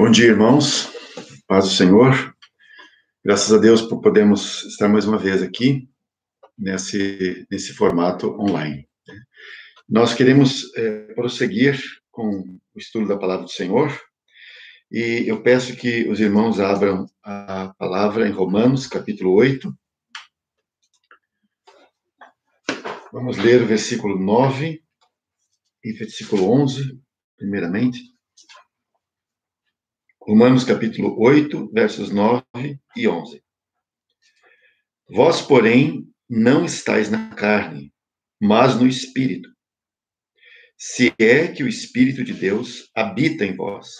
Bom dia, irmãos. Paz do Senhor. Graças a Deus por podermos estar mais uma vez aqui nesse formato online. Nós queremos prosseguir com o estudo da Palavra do Senhor e eu peço que os irmãos abram a palavra em Romanos, capítulo 8. Vamos ler o versículo 9 e versículo 11, primeiramente. Romanos, capítulo 8, versos 9 e 11. Vós, porém, não estáis na carne, mas no Espírito, se é que o Espírito de Deus habita em vós.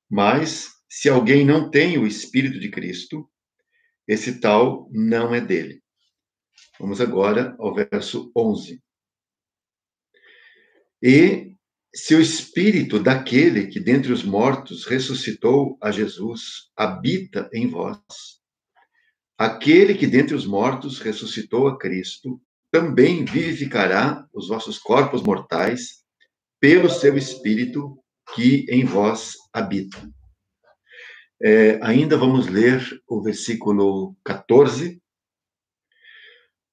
Mas, se alguém não tem o Espírito de Cristo, esse tal não é dele. Vamos agora ao verso 11. E se o Espírito daquele que dentre os mortos ressuscitou a Jesus habita em vós, aquele que dentre os mortos ressuscitou a Cristo também vivificará os vossos corpos mortais pelo seu Espírito que em vós habita. Ainda vamos ler o versículo 14.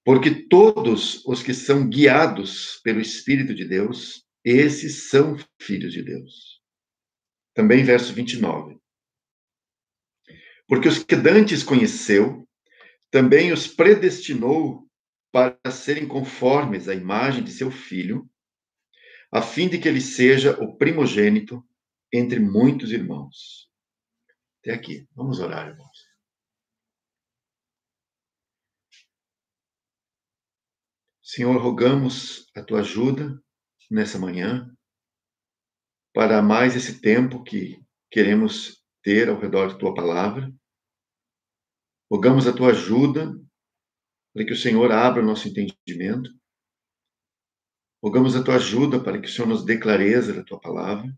Porque todos os que são guiados pelo Espírito de Deus, esses são filhos de Deus. Também verso 29. Porque os que dantes conheceu, também os predestinou para serem conformes à imagem de seu Filho, a fim de que ele seja o primogênito entre muitos irmãos. Até aqui. Vamos orar, irmãos. Senhor, rogamos a tua ajuda nessa manhã para mais esse tempo que queremos ter ao redor de tua palavra. Rogamos a tua ajuda para que o Senhor abra o nosso entendimento. Rogamos a tua ajuda para que o Senhor nos dê clareza da tua palavra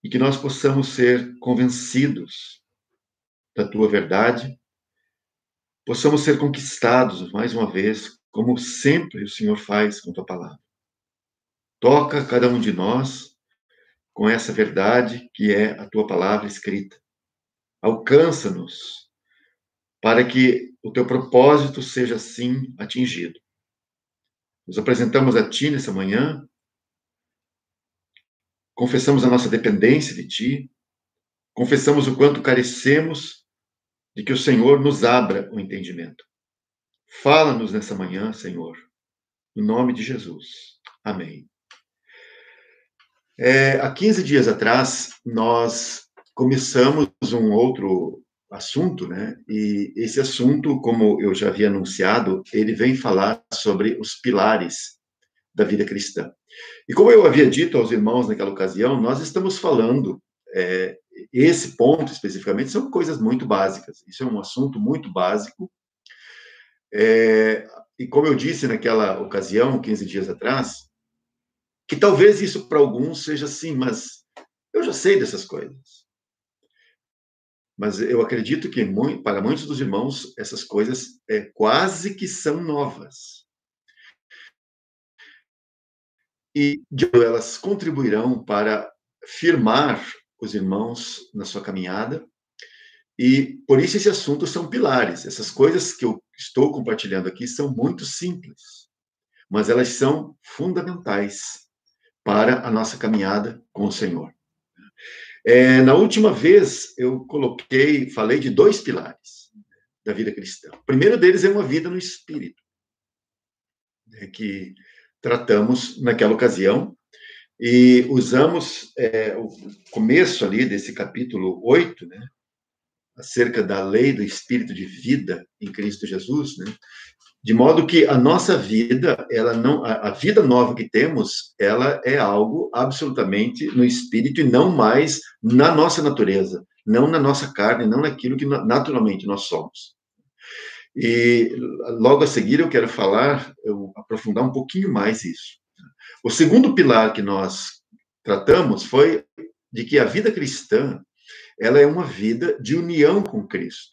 e que nós possamos ser convencidos da tua verdade, possamos ser conquistados mais uma vez, como sempre o Senhor faz com a tua palavra. Toca cada um de nós com essa verdade que é a tua palavra escrita. Alcança-nos para que o teu propósito seja assim atingido. Nos apresentamos a ti nessa manhã, confessamos a nossa dependência de ti, confessamos o quanto carecemos de que o Senhor nos abra o entendimento. Fala-nos nessa manhã, Senhor, no nome de Jesus. Amém. Há 15 dias atrás, nós começamos um outro assunto, né? E esse assunto, como eu já havia anunciado, ele vem falar sobre os pilares da vida cristã. E como eu havia dito aos irmãos naquela ocasião, nós estamos falando, esse ponto especificamente, são coisas muito básicas. Isso é um assunto muito básico. E como eu disse naquela ocasião, 15 dias atrás, que talvez isso para alguns seja assim, mas eu já sei dessas coisas. Mas eu acredito que para muitos dos irmãos, essas coisas quase que são novas. E elas contribuirão para firmar os irmãos na sua caminhada. E por isso esse assunto são pilares. Essas coisas que eu estou compartilhando aqui são muito simples, mas elas são fundamentais para a nossa caminhada com o Senhor. Na última vez, eu falei de 2 pilares da vida cristã. O primeiro deles é uma vida no Espírito, que tratamos naquela ocasião, e usamos o começo ali desse capítulo 8, né, acerca da lei do Espírito de vida em Cristo Jesus, né, de modo que a nossa vida, a vida nova que temos, ela é algo absolutamente no Espírito e não mais na nossa natureza, não na nossa carne, não naquilo que naturalmente nós somos. E logo a seguir eu quero aprofundar um pouquinho mais isso. O segundo pilar que nós tratamos foi de que a vida cristã, ela é uma vida de união com Cristo.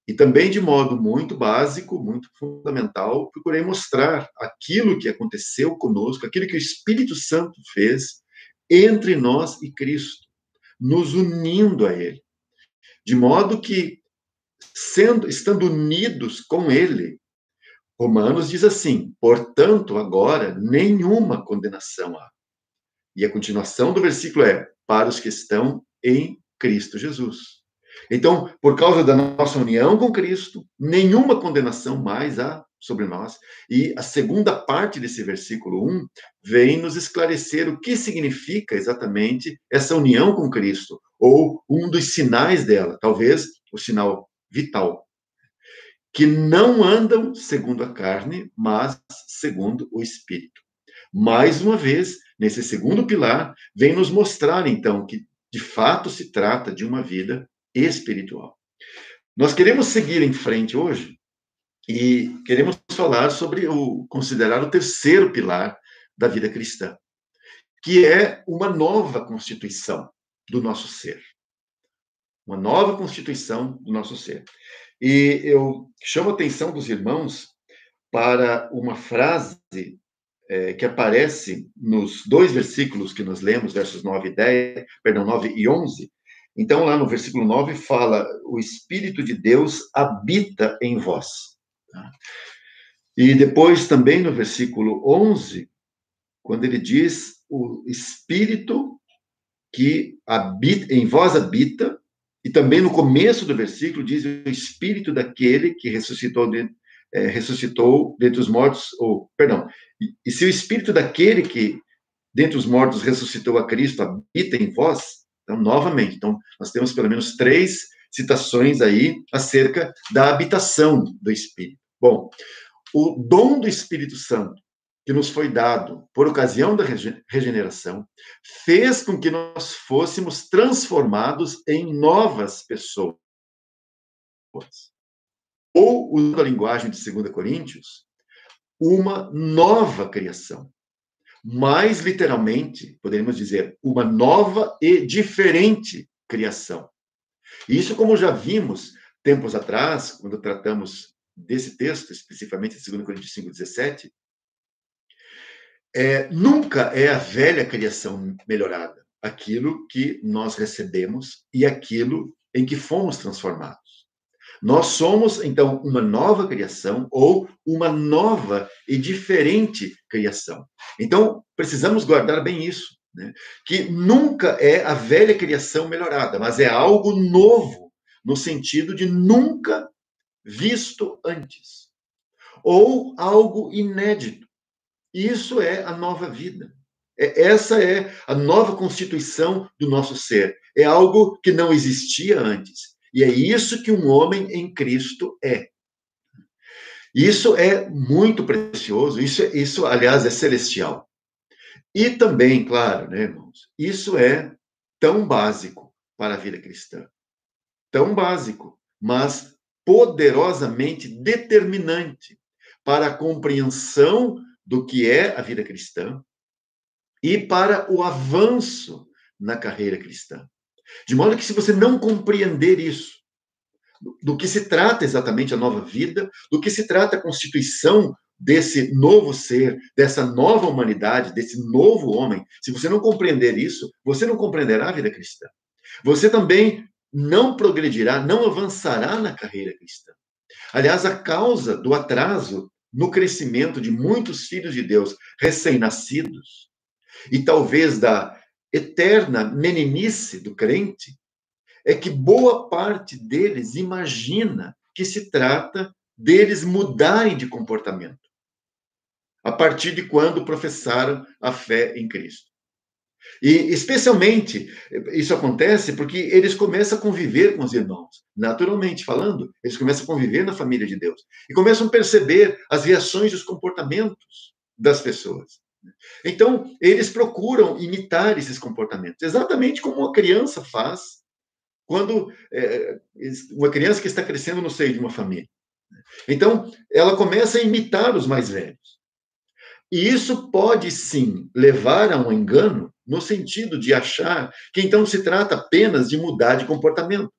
E também, de modo muito básico, muito fundamental, procurei mostrar aquilo que aconteceu conosco, aquilo que o Espírito Santo fez entre nós e Cristo. nos unindo a Ele. De modo que, estando unidos com Ele, Romanos diz assim: portanto, agora, nenhuma condenação há. E a continuação do versículo é: para os que estão em Cristo Jesus. Então, por causa da nossa união com Cristo, nenhuma condenação mais há sobre nós. E a segunda parte desse versículo 1 vem nos esclarecer o que significa exatamente essa união com Cristo, ou um dos sinais dela, talvez o sinal vital, que não andam segundo a carne, mas segundo o Espírito. Mais uma vez, nesse segundo pilar, vem nos mostrar, então, que de fato se trata de uma vida espiritual. Nós queremos seguir em frente hoje e queremos falar sobre considerar o terceiro pilar da vida cristã, que é uma nova constituição do nosso ser. Uma nova constituição do nosso ser. E eu chamo a atenção dos irmãos para uma frase que aparece nos dois versículos que nós lemos, versos 9 e 10, perdão, 9 e 11. Então, lá no versículo 9, fala: o Espírito de Deus habita em vós. Tá? E depois, também no versículo 11, quando ele diz: o Espírito que habita, em vós habita, e também no começo do versículo diz: o Espírito daquele que ressuscitou dentre os mortos, ou, perdão, e se o Espírito daquele que dentre os mortos ressuscitou a Cristo habita em vós, então, novamente, então, nós temos pelo menos 3 citações aí acerca da habitação do Espírito. Bom, o dom do Espírito Santo, que nos foi dado por ocasião da regeneração, fez com que nós fôssemos transformados em novas pessoas. Ou, usando a linguagem de 2 Coríntios, uma nova criação. Mais literalmente, poderíamos dizer, uma nova e diferente criação. Isso, como já vimos tempos atrás, quando tratamos desse texto, especificamente de 2 Coríntios 5:17, nunca é a velha criação melhorada, aquilo que nós recebemos e aquilo em que fomos transformados. Nós somos, então, uma nova criação ou uma nova e diferente criação. Então, precisamos guardar bem isso, né? Que nunca é a velha criação melhorada, mas é algo novo, no sentido de nunca visto antes. Ou algo inédito. Isso é a nova vida. Essa é a nova constituição do nosso ser. É algo que não existia antes. E é isso que um homem em Cristo é. Isso é muito precioso, isso aliás, é celestial. E também, claro, né, irmãos, isso é tão básico para a vida cristã. Tão básico, mas poderosamente determinante para a compreensão do que é a vida cristã e para o avanço na carreira cristã. De modo que, se você não compreender isso, do que se trata exatamente a nova vida, do que se trata a constituição desse novo ser, dessa nova humanidade, desse novo homem, se você não compreender isso, você não compreenderá a vida cristã. Você também não progredirá, não avançará na carreira cristã. Aliás, a causa do atraso no crescimento de muitos filhos de Deus recém-nascidos, e talvez da eterna meninice do crente, é que boa parte deles imagina que se trata deles mudarem de comportamento, a partir de quando professaram a fé em Cristo. E, especialmente, isso acontece porque eles começam a conviver com os irmãos. Naturalmente falando, eles começam a conviver na família de Deus. E começam a perceber as reações e os comportamentos das pessoas. Então, eles procuram imitar esses comportamentos, exatamente como uma criança faz quando uma criança que está crescendo no seio de uma família. Então, ela começa a imitar os mais velhos. E isso pode, sim, levar a um engano, no sentido de achar que, então, se trata apenas de mudar de comportamento.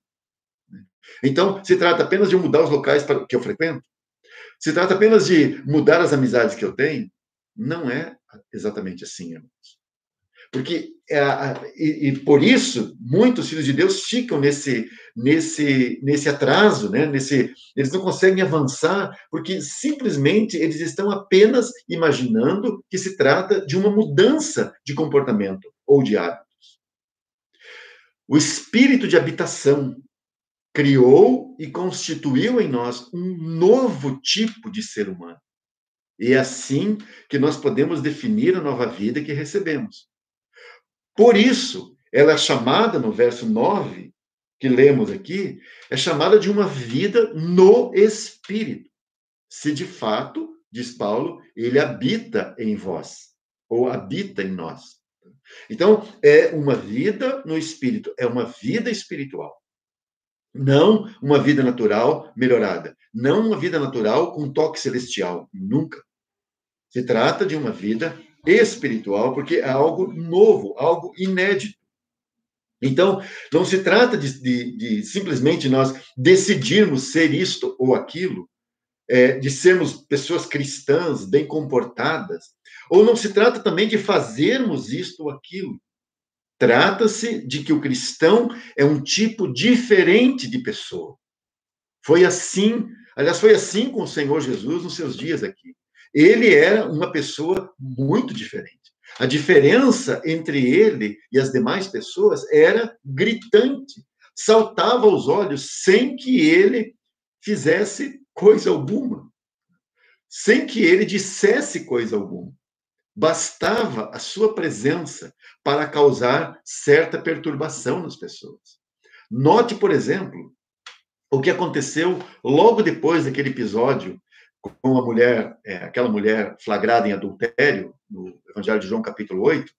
Então, se trata apenas de mudar os locais que eu frequento? Se trata apenas de mudar as amizades que eu tenho? Não é exatamente assim, irmãos. Porque, por isso, muitos filhos de Deus ficam nesse atraso, né? Eles não conseguem avançar, porque simplesmente eles estão apenas imaginando que se trata de uma mudança de comportamento ou de hábitos. O espírito de habitação criou e constituiu em nós um novo tipo de ser humano. E é assim que nós podemos definir a nova vida que recebemos. Por isso, ela é chamada, no verso 9, que lemos aqui, é chamada de uma vida no Espírito. Se de fato, diz Paulo, ele habita em vós, ou habita em nós. Então, é uma vida no Espírito, é uma vida espiritual. Não uma vida natural melhorada. Não uma vida natural com toque celestial. Nunca. Se trata de uma vida espiritual, porque é algo novo, algo inédito. Então, não se trata de simplesmente nós decidirmos ser isto ou aquilo, de sermos pessoas cristãs, bem comportadas, ou não se trata também de fazermos isto ou aquilo. Trata-se de que o cristão é um tipo diferente de pessoa. Foi assim, aliás, foi assim com o Senhor Jesus nos seus dias aqui. Ele era uma pessoa muito diferente. A diferença entre ele e as demais pessoas era gritante. Saltava aos olhos sem que ele fizesse coisa alguma. Sem que ele dissesse coisa alguma. Bastava a sua presença para causar certa perturbação nas pessoas. Note, por exemplo, o que aconteceu logo depois daquele episódio com a mulher, aquela mulher flagrada em adultério, no Evangelho de João, capítulo 8.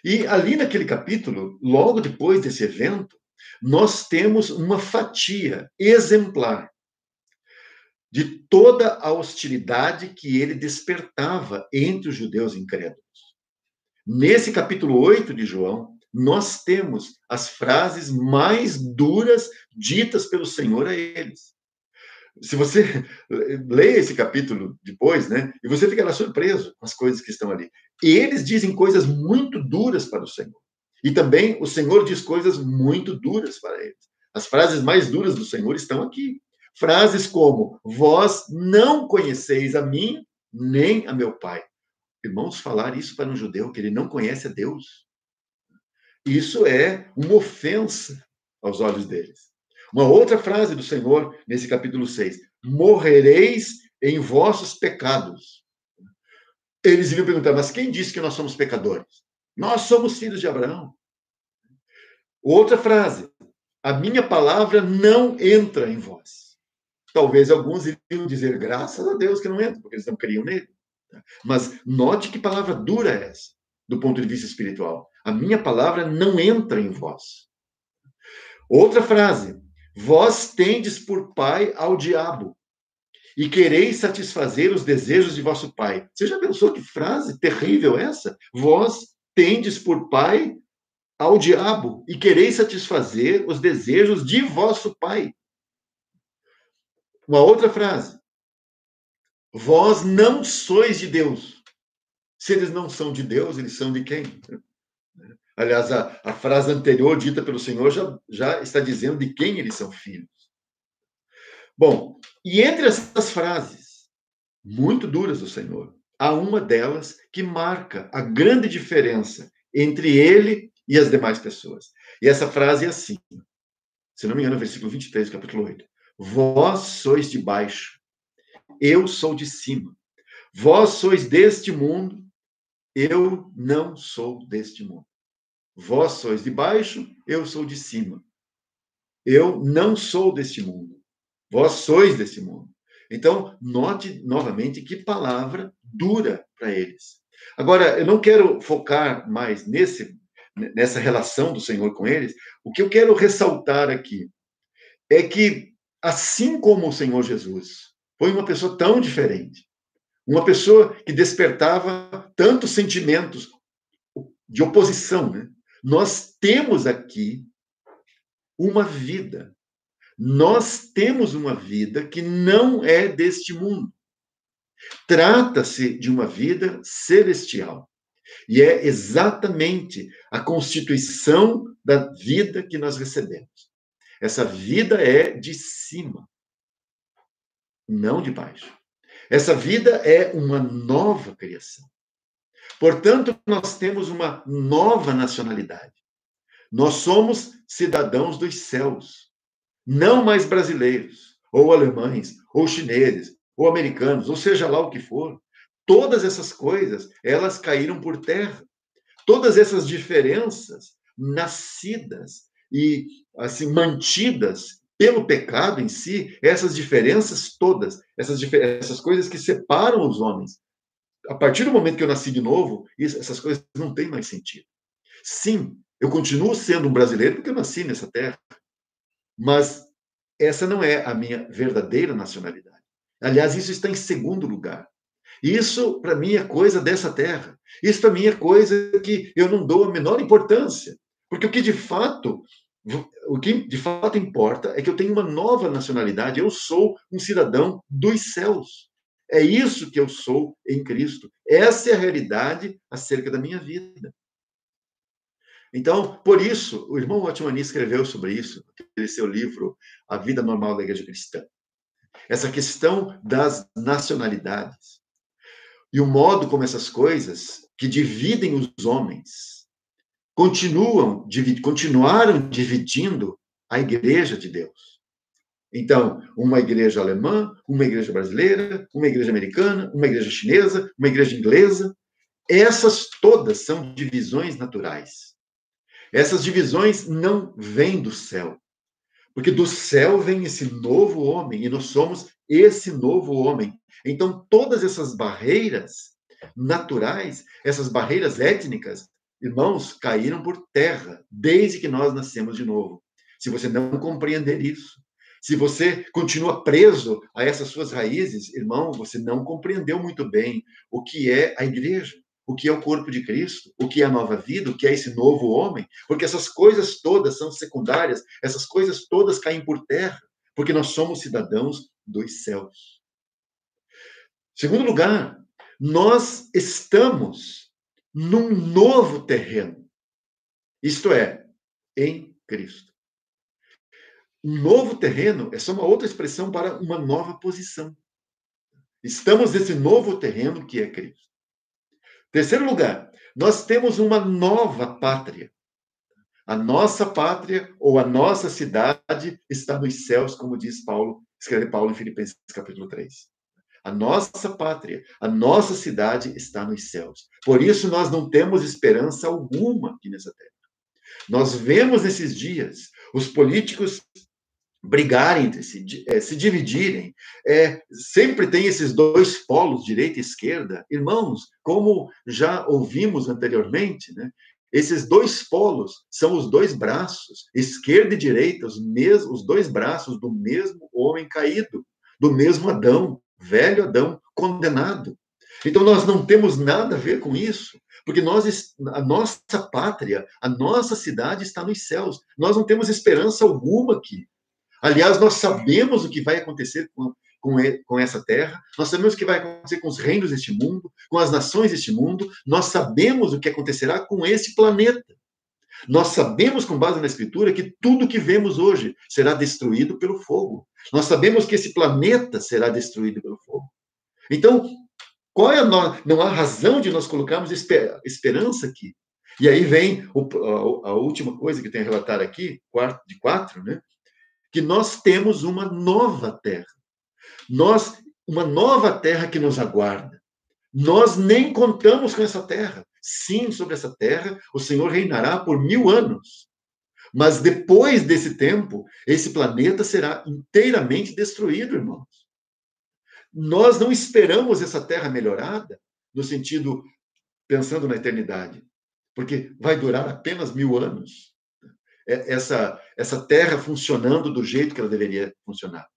E ali naquele capítulo, logo depois desse evento, nós temos uma fatia exemplar de toda a hostilidade que ele despertava entre os judeus incrédulos. Nesse capítulo 8 de João, nós temos as frases mais duras ditas pelo Senhor a eles. Se você lê esse capítulo depois, né, e você fica lá surpreso com as coisas que estão ali. E eles dizem coisas muito duras para o Senhor. E também o Senhor diz coisas muito duras para eles. As frases mais duras do Senhor estão aqui. Frases como: vós não conheceis a mim, nem a meu Pai. Irmãos, falar isso para um judeu que ele não conhece a Deus, isso é uma ofensa aos olhos deles. Uma outra frase do Senhor, nesse capítulo 6, morrereis em vossos pecados. Eles iriam perguntar, mas quem disse que nós somos pecadores? Nós somos filhos de Abraão. Outra frase, a minha palavra não entra em vós. Talvez alguns iriam dizer, graças a Deus que não entra, porque eles não criam nele. Mas note que palavra dura é essa, do ponto de vista espiritual. A minha palavra não entra em vós. Outra frase, vós tendes por pai ao diabo e quereis satisfazer os desejos de vosso pai. Você já pensou que frase terrível essa? Vós tendes por pai ao diabo e quereis satisfazer os desejos de vosso pai. Uma outra frase, vós não sois de Deus. Se eles não são de Deus, eles são de quem? Aliás, a frase anterior, dita pelo Senhor, já está dizendo de quem eles são filhos. Bom, e entre essas frases, muito duras do Senhor, há uma delas que marca a grande diferença entre ele e as demais pessoas. E essa frase é assim, se não me engano, no versículo 23, capítulo 8. Vós sois de baixo, eu sou de cima. Vós sois deste mundo, eu não sou deste mundo. Vós sois de baixo, eu sou de cima. Eu não sou deste mundo. Vós sois deste mundo. Então, note novamente que palavra dura para eles. Agora, eu não quero focar mais nessa relação do Senhor com eles. O que eu quero ressaltar aqui é que, assim como o Senhor Jesus foi uma pessoa tão diferente, uma pessoa que despertava tantos sentimentos de oposição, né? Nós temos aqui uma vida. Nós temos uma vida que não é deste mundo. Trata-se de uma vida celestial. E é exatamente a constituição da vida que nós recebemos. Essa vida é de cima, não de baixo. Essa vida é uma nova criação. Portanto, nós temos uma nova nacionalidade. Nós somos cidadãos dos céus, não mais brasileiros, ou alemães, ou chineses, ou americanos, ou seja lá o que for. Todas essas coisas, elas caíram por terra. Todas essas diferenças nascidas e assim mantidas pelo pecado em si, essas diferenças todas, essas coisas que separam os homens. A partir do momento que eu nasci de novo, essas coisas não têm mais sentido. Sim, eu continuo sendo um brasileiro porque eu nasci nessa terra, mas essa não é a minha verdadeira nacionalidade. Aliás, isso está em segundo lugar. Isso, para mim, é coisa dessa terra. Isso, para mim, é coisa que eu não dou a menor importância. Porque o que de fato importa é que eu tenho uma nova nacionalidade. Eu sou um cidadão dos céus. É isso que eu sou em Cristo. Essa é a realidade acerca da minha vida. Então, por isso, o irmão Otmani escreveu sobre isso, naquele seu livro, A Vida Normal da Igreja Cristã. Essa questão das nacionalidades. E o modo como essas coisas que dividem os homens continuaram dividindo a igreja de Deus. Então, uma igreja alemã, uma igreja brasileira, uma igreja americana, uma igreja chinesa, uma igreja inglesa, essas todas são divisões naturais. Essas divisões não vêm do céu, porque do céu vem esse novo homem, e nós somos esse novo homem. Então, todas essas barreiras naturais, essas barreiras étnicas, irmãos, caíram por terra desde que nós nascemos de novo. Se você não compreender isso, se você continua preso a essas suas raízes, irmão, você não compreendeu muito bem o que é a igreja, o que é o corpo de Cristo, o que é a nova vida, o que é esse novo homem, porque essas coisas todas são secundárias, essas coisas todas caem por terra, porque nós somos cidadãos dos céus. Segundo lugar, nós estamos num novo terreno, isto é, em Cristo. Um novo terreno é só uma outra expressão para uma nova posição. Estamos nesse novo terreno que é Cristo. Terceiro lugar, nós temos uma nova pátria. A nossa pátria ou a nossa cidade está nos céus, como diz Paulo, escreve Paulo em Filipenses capítulo 3. A nossa pátria, a nossa cidade está nos céus. Por isso nós não temos esperança alguma aqui nessa terra. Nós vemos nesses dias os políticos brigarem entre si, se dividirem. Sempre tem esses dois polos, direita e esquerda. Irmãos, como já ouvimos anteriormente, né? Esses dois polos são os dois braços, esquerda e direita, os dois braços do mesmo homem caído, do mesmo Adão, velho Adão, condenado. Então, nós não temos nada a ver com isso, porque a nossa pátria, a nossa cidade está nos céus. Nós não temos esperança alguma aqui. Aliás, nós sabemos o que vai acontecer com essa terra, nós sabemos o que vai acontecer com os reinos deste mundo, com as nações deste mundo, nós sabemos o que acontecerá com esse planeta. Nós sabemos, com base na Escritura, que tudo que vemos hoje será destruído pelo fogo. Nós sabemos que esse planeta será destruído pelo fogo. Então, qual é não há razão de nós colocarmos esperança aqui. E aí vem a última coisa que tem a relatar aqui, de 4, né? Que nós temos uma nova terra. Uma nova terra que nos aguarda. Nós nem contamos com essa terra. Sim, sobre essa terra, o Senhor reinará por 1000 anos. Mas depois desse tempo, esse planeta será inteiramente destruído, irmãos. Nós não esperamos essa terra melhorada, no sentido, pensando na eternidade, porque vai durar apenas 1000 anos. Essa terra funcionando do jeito que ela deveria funcionar.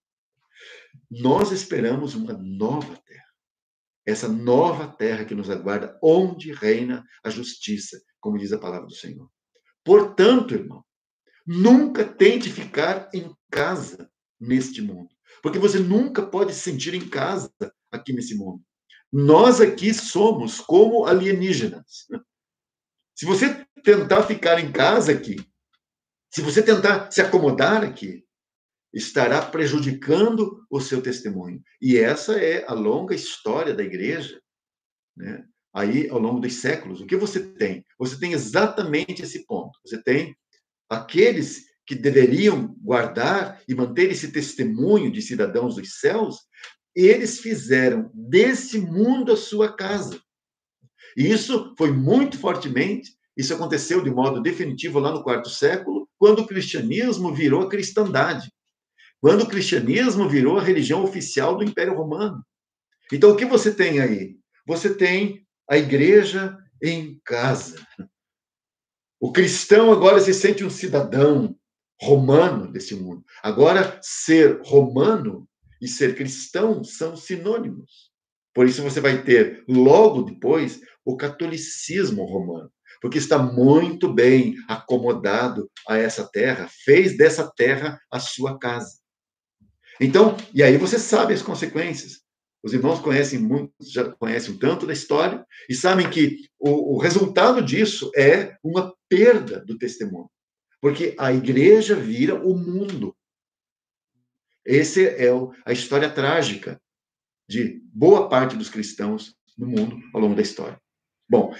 Nós esperamos uma nova terra. Essa nova terra que nos aguarda, onde reina a justiça, como diz a palavra do Senhor. Portanto, irmão, nunca tente ficar em casa neste mundo, porque você nunca pode se sentir em casa aqui nesse mundo. Nós aqui somos como alienígenas. Se você tentar ficar em casa aqui, se você tentar se acomodar aqui, estará prejudicando o seu testemunho. E essa é a longa história da igreja, né? Aí, ao longo dos séculos, o que você tem? Você tem exatamente esse ponto. Você tem aqueles que deveriam guardar e manter esse testemunho de cidadãos dos céus, eles fizeram desse mundo a sua casa. E isso foi muito fortemente, isso aconteceu de modo definitivo lá no quarto século, quando o cristianismo virou a cristandade, quando o cristianismo virou a religião oficial do Império Romano. Então, o que você tem aí? Você tem a igreja em casa. O cristão agora se sente um cidadão romano desse mundo. Agora, ser romano e ser cristão são sinônimos. Por isso, você vai ter, logo depois, o catolicismo romano, porque está muito bem acomodado a essa terra, fez dessa terra a sua casa. Então, e aí você sabe as consequências. Os irmãos conhecem muito, já conhecem um tanto da história e sabem que o resultado disso é uma perda do testemunho, porque a igreja vira o mundo. Essa é a história trágica de boa parte dos cristãos no mundo ao longo da história. Bom,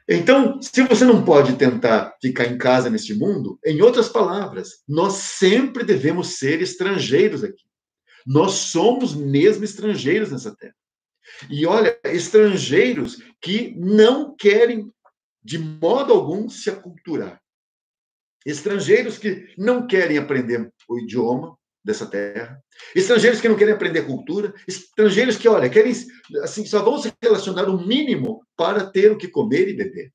então, se você não pode tentar ficar em casa neste mundo, em outras palavras, nós sempre devemos ser estrangeiros aqui. Nós somos mesmo estrangeiros nessa terra. E olha, estrangeiros que não querem, de modo algum, se aculturar. Estrangeiros que não querem aprender o idioma dessa terra. Estrangeiros que não querem aprender a cultura. Estrangeiros que, olha, querem, assim, só vão se relacionar o mínimo para ter o que comer e beber.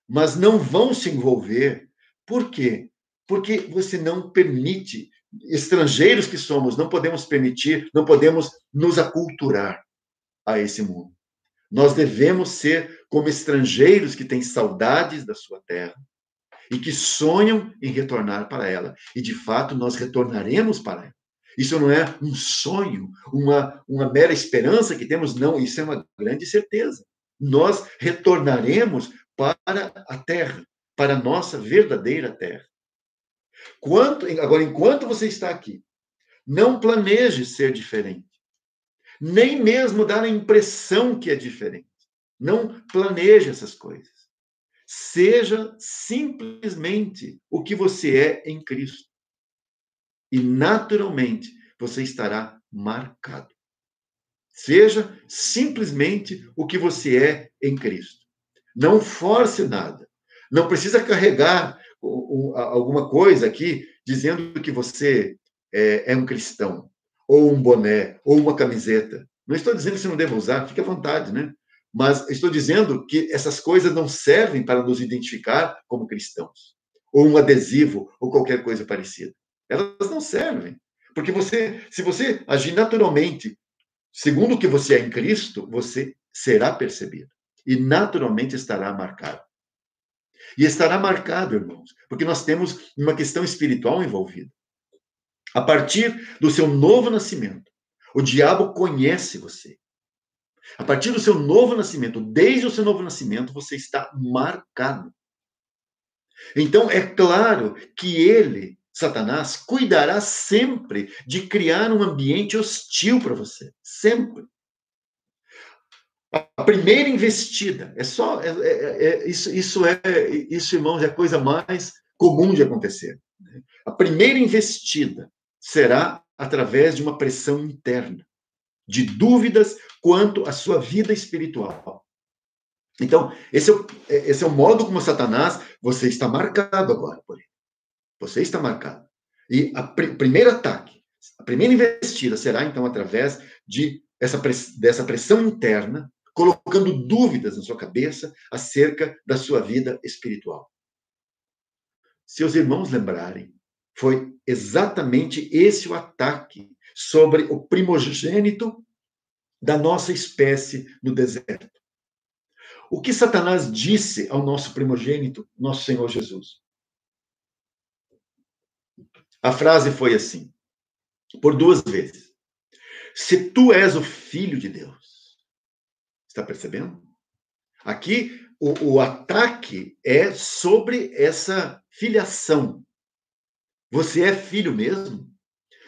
Mas não vão se envolver. Por quê? Porque você não permite, estrangeiros que somos, não podemos permitir, não podemos nos aculturar a esse mundo. Nós devemos ser como estrangeiros que têm saudades da sua terra e que sonham em retornar para ela. E, de fato, nós retornaremos para ela. Isso não é um sonho, uma mera esperança que temos, não. Isso é uma grande certeza. Nós retornaremos para a terra, para a nossa verdadeira terra. Agora, enquanto você está aqui, não planeje ser diferente. Nem mesmo dar a impressão que é diferente. Não planeje essas coisas. Seja simplesmente o que você é em Cristo. E, naturalmente, você estará marcado. Seja simplesmente o que você é em Cristo. Não force nada. Não precisa carregar alguma coisa aqui dizendo que você é um cristão, ou um boné, ou uma camiseta. Não estou dizendo que você não deva usar, fique à vontade, né? Mas estou dizendo que essas coisas não servem para nos identificar como cristãos, ou um adesivo, ou qualquer coisa parecida. Elas não servem. Porque se você agir naturalmente, segundo o que você é em Cristo, você será percebido. E naturalmente estará marcado. E estará marcado, irmãos, porque nós temos uma questão espiritual envolvida. A partir do seu novo nascimento, o diabo conhece você. A partir do seu novo nascimento, desde o seu novo nascimento, você está marcado. Então, é claro que ele, Satanás, cuidará sempre de criar um ambiente hostil para você. Sempre. A primeira investida isso, irmãos, é a coisa mais comum de acontecer. A primeira investida será através de uma pressão interna, de dúvidas quanto à sua vida espiritual. Então, esse é o modo como Satanás, você está marcado agora por ele. Você está marcado. E o primeiro ataque, a primeira investida será, então, através dessa pressão interna, colocando dúvidas na sua cabeça acerca da sua vida espiritual. Se os irmãos lembrarem, foi exatamente esse o ataque sobre o primogênito da nossa espécie no deserto. O que Satanás disse ao nosso primogênito, nosso Senhor Jesus? A frase foi assim, por 2 vezes. Se tu és o filho de Deus, Está percebendo? Aqui, o ataque é sobre essa filiação. Você é filho mesmo?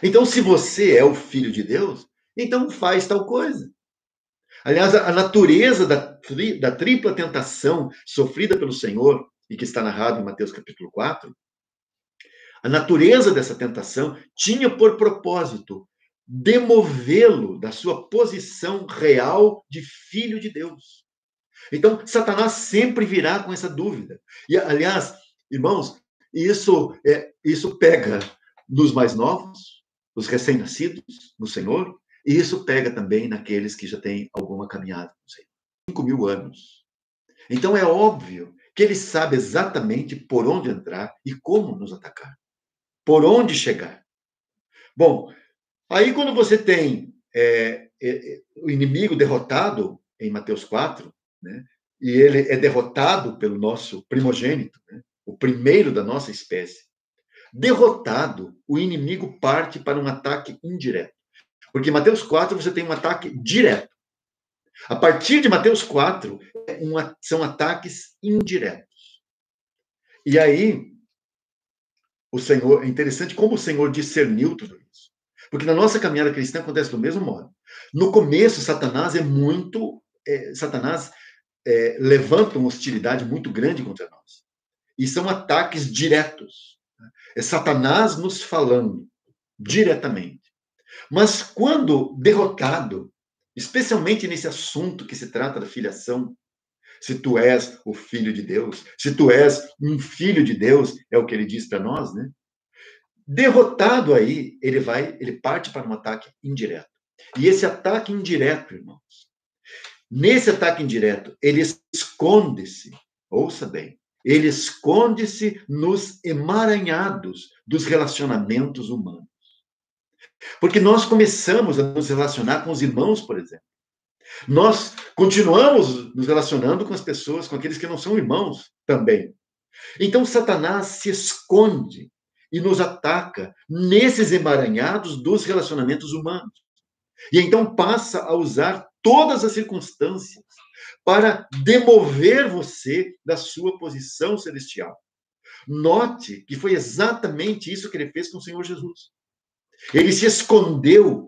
Então, se você é o filho de Deus, então faz tal coisa. Aliás, a natureza da tripla tentação sofrida pelo Senhor, e que está narrado em Mateus capítulo 4, a natureza dessa tentação tinha por propósito demovê-lo da sua posição real de filho de Deus. Então, Satanás sempre virá com essa dúvida. E, aliás, irmãos, isso pega nos mais novos, os recém-nascidos no Senhor, e isso pega também naqueles que já têm alguma caminhada com o Senhor. 5.000 anos. Então, é óbvio que ele sabe exatamente por onde entrar e como nos atacar. Por onde chegar. Bom, aí quando você tem o inimigo derrotado, em Mateus 4, né, e ele é derrotado pelo nosso primogênito, né, o primeiro da nossa espécie. Derrotado, o inimigo parte para um ataque indireto. Porque em Mateus 4 você tem um ataque direto. A partir de Mateus 4, são ataques indiretos. E aí, o Senhor, é interessante como o Senhor discerniu tudo isso. Porque na nossa caminhada cristã acontece do mesmo modo. No começo, Satanás levanta uma hostilidade muito grande contra nós. E são ataques diretos. É Satanás nos falando diretamente. Mas quando derrotado, especialmente nesse assunto que se trata da filiação, se tu és o filho de Deus, se tu és um filho de Deus, é o que ele diz para nós, né? Derrotado aí, ele parte para um ataque indireto. E esse ataque indireto, irmãos, nesse ataque indireto, ele esconde-se, ouça bem, ele esconde-se nos emaranhados dos relacionamentos humanos. Porque nós começamos a nos relacionar com os irmãos, por exemplo. Nós continuamos nos relacionando com as pessoas, com aqueles que não são irmãos também. Então, Satanás se esconde e nos ataca nesses emaranhados dos relacionamentos humanos. E então passa a usar todas as circunstâncias para demover você da sua posição celestial. Note que foi exatamente isso que ele fez com o Senhor Jesus. Ele se escondeu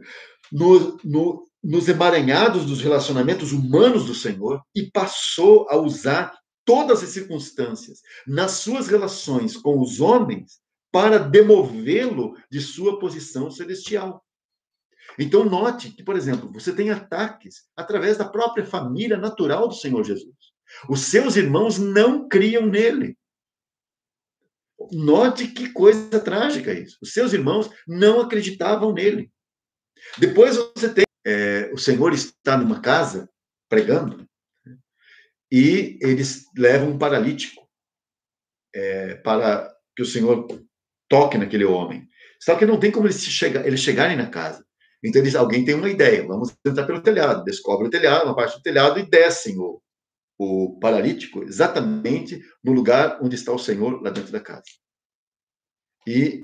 nos emaranhados dos relacionamentos humanos do Senhor e passou a usar todas as circunstâncias nas suas relações com os homens para demovê-lo de sua posição celestial. Então, note que, por exemplo, você tem ataques através da própria família natural do Senhor Jesus. Os seus irmãos não criam nele. Note que coisa trágica isso. Os seus irmãos não acreditavam nele. Depois você tem o Senhor está numa casa pregando e eles levam um paralítico para que o Senhor toque naquele homem. Só que não tem como eles chegarem na casa. Então alguém tem uma ideia. Vamos entrar pelo telhado. Descobre o telhado, uma parte do telhado e descem o paralítico exatamente no lugar onde está o Senhor lá dentro da casa. E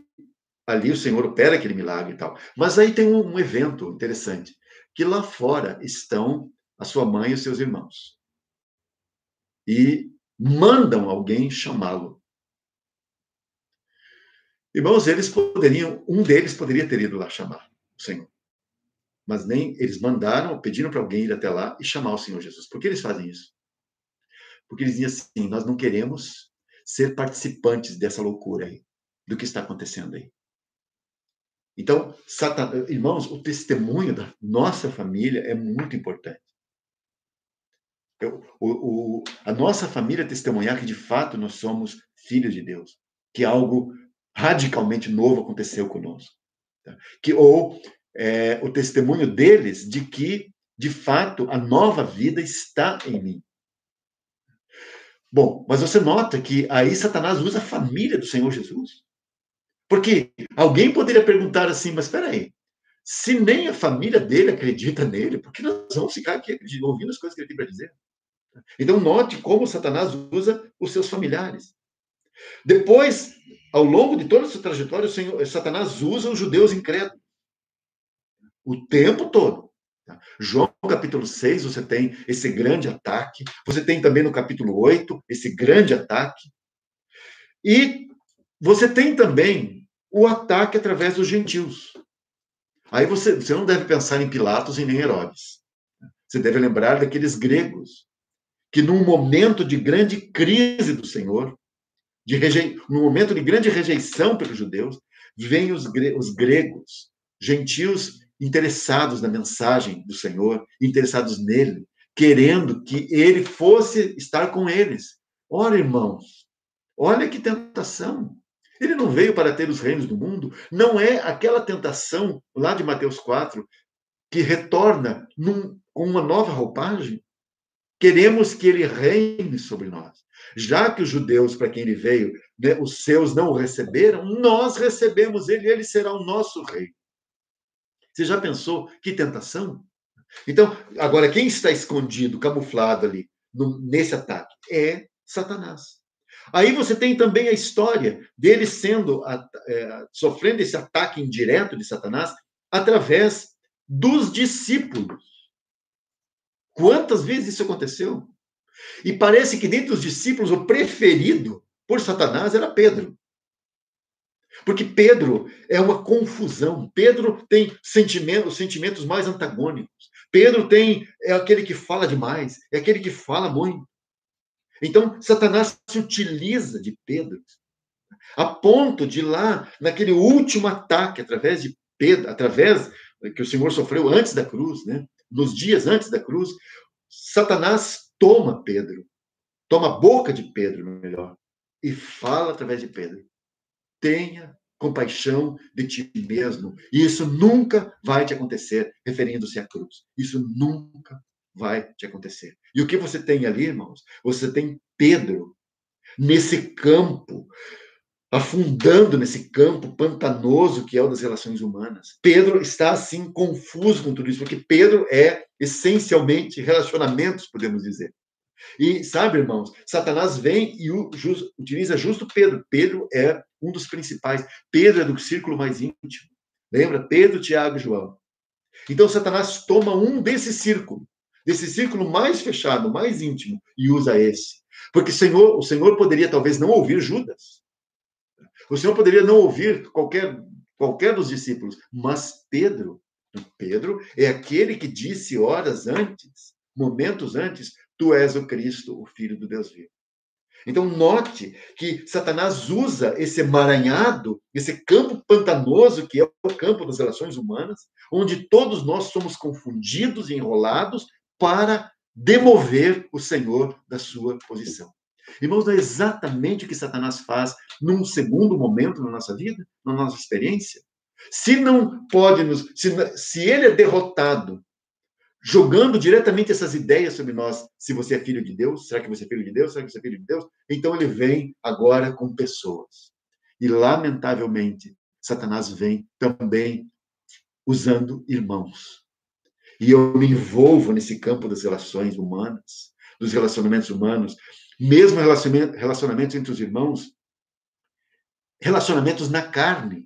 ali o Senhor opera aquele milagre e tal. Mas aí tem um evento interessante, que lá fora estão a sua mãe e os seus irmãos. E mandam alguém chamá-lo. Irmãos, um deles poderia ter ido lá chamar o Senhor. Mas nem eles pediram para alguém ir até lá e chamar o Senhor Jesus. Por que eles fazem isso? Porque eles dizem assim, nós não queremos ser participantes dessa loucura aí, do que está acontecendo aí. Então, irmãos, o testemunho da nossa família é muito importante. A nossa família testemunhar que, de fato, nós somos filhos de Deus, que algo radicalmente novo aconteceu conosco. Tá? O testemunho deles de que, de fato, a nova vida está em mim. Bom, mas você nota que aí Satanás usa a família do Senhor Jesus. Porque alguém poderia perguntar assim, mas espera aí, se nem a família dele acredita nele, por que nós vamos ficar aqui ouvindo as coisas que ele tem para dizer? Então, note como Satanás usa os seus familiares. Depois, ao longo de toda a sua trajetória, Satanás usa os judeus incrédulos. O tempo todo. Tá? João, capítulo 6, você tem esse grande ataque. Você tem também no capítulo 8, esse grande ataque. E você tem também o ataque através dos gentios. Aí você não deve pensar em Pilatos e nem Herodes. Você deve lembrar daqueles gregos, que num momento de grande crise do Senhor, num momento de grande rejeição pelos judeus, vêm os gregos, gentios interessados na mensagem do Senhor, interessados nele, querendo que ele fosse estar com eles. Ora, irmãos, olha que tentação. Ele não veio para ter os reinos do mundo. Não é aquela tentação lá de Mateus 4 que retorna com uma nova roupagem? Queremos que ele reine sobre nós. Já que os judeus, para quem ele veio, né, os seus não o receberam, nós recebemos ele e ele será o nosso rei. Você já pensou que tentação? Então, agora, quem está escondido, camuflado ali, nesse ataque? É Satanás. Aí você tem também a história dele sofrendo esse ataque indireto de Satanás através dos discípulos. Quantas vezes isso aconteceu? E parece que dentre os discípulos, o preferido por Satanás era Pedro. Porque Pedro é uma confusão. Pedro tem sentimentos mais antagônicos. Pedro é aquele que fala demais, é aquele que fala muito. Então, Satanás se utiliza de Pedro, a ponto de lá, naquele último ataque, através de Pedro, através que o Senhor sofreu antes da cruz, né? Nos dias antes da cruz, Satanás toma Pedro, toma a boca de Pedro, melhor, e fala através de Pedro. Tenha compaixão de ti mesmo. E isso nunca vai te acontecer, referindo-se à cruz. Isso nunca vai te acontecer. E o que você tem ali, irmãos? Você tem Pedro nesse campo, afundando nesse campo pantanoso que é o das relações humanas. Pedro está, assim, confuso com tudo isso, porque Pedro é, essencialmente, relacionamentos, podemos dizer. E, sabe, irmãos, Satanás vem e utiliza justo Pedro. Pedro é um dos principais. Pedro é do círculo mais íntimo. Lembra? Pedro, Tiago e João. Então, Satanás toma um desse círculo mais fechado, mais íntimo, e usa esse. Porque o Senhor poderia, talvez, não ouvir Judas. O Senhor poderia não ouvir qualquer dos discípulos, mas Pedro é aquele que disse horas antes, momentos antes, tu és o Cristo, o Filho do Deus vivo. Então, note que Satanás usa esse emaranhado, esse campo pantanoso que é o campo das relações humanas, onde todos nós somos confundidos e enrolados para demover o Senhor da sua posição. Irmãos, não é exatamente o que Satanás faz num segundo momento na nossa vida, na nossa experiência? Se não pode se ele é derrotado jogando diretamente essas ideias sobre nós, se você é filho de Deus, será que você é filho de Deus? Será que você é filho de Deus? Então ele vem agora com pessoas. E, lamentavelmente, Satanás vem também usando irmãos. E eu me envolvo nesse campo das relações humanas, dos relacionamentos humanos, mesmo relacionamentos entre os irmãos, relacionamentos na carne.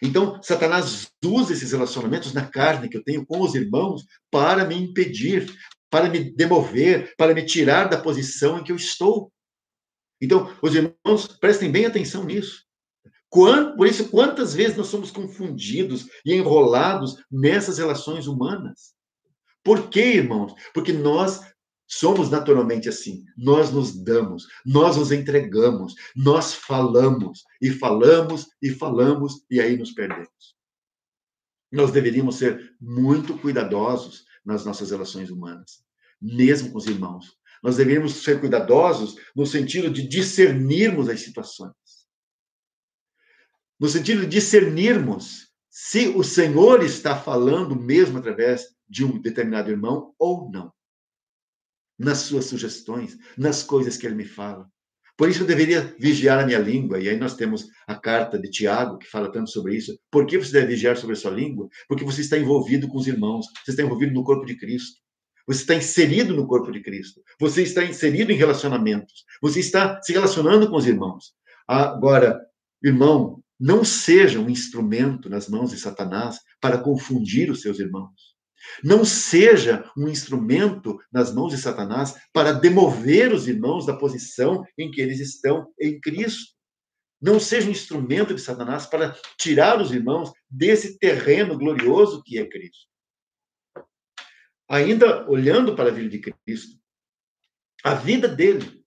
Então, Satanás usa esses relacionamentos na carne que eu tenho com os irmãos para me impedir, para me demover, para me tirar da posição em que eu estou. Então, os irmãos, prestem bem atenção nisso. Por isso, quantas vezes nós somos confundidos e enrolados nessas relações humanas? Por quê, irmãos? Porque nós somos naturalmente assim. Nós nos damos, nós nos entregamos, nós falamos, e falamos, e falamos, e aí nos perdemos. Nós deveríamos ser muito cuidadosos nas nossas relações humanas, mesmo com os irmãos. Nós deveríamos ser cuidadosos no sentido de discernirmos as situações. No sentido de discernirmos se o Senhor está falando mesmo através de um determinado irmão ou não. Nas suas sugestões, nas coisas que ele me fala. Por isso eu deveria vigiar a minha língua. E aí nós temos a carta de Tiago, que fala tanto sobre isso. Por que você deve vigiar sobre a sua língua? Porque você está envolvido com os irmãos. Você está envolvido no corpo de Cristo. Você está inserido no corpo de Cristo. Você está inserido em relacionamentos. Você está se relacionando com os irmãos. Agora, irmão, não seja um instrumento nas mãos de Satanás para confundir os seus irmãos. Não seja um instrumento nas mãos de Satanás para demover os irmãos da posição em que eles estão em Cristo. Não seja um instrumento de Satanás para tirar os irmãos desse terreno glorioso que é Cristo. Ainda olhando para a vida de Cristo, a vida dele,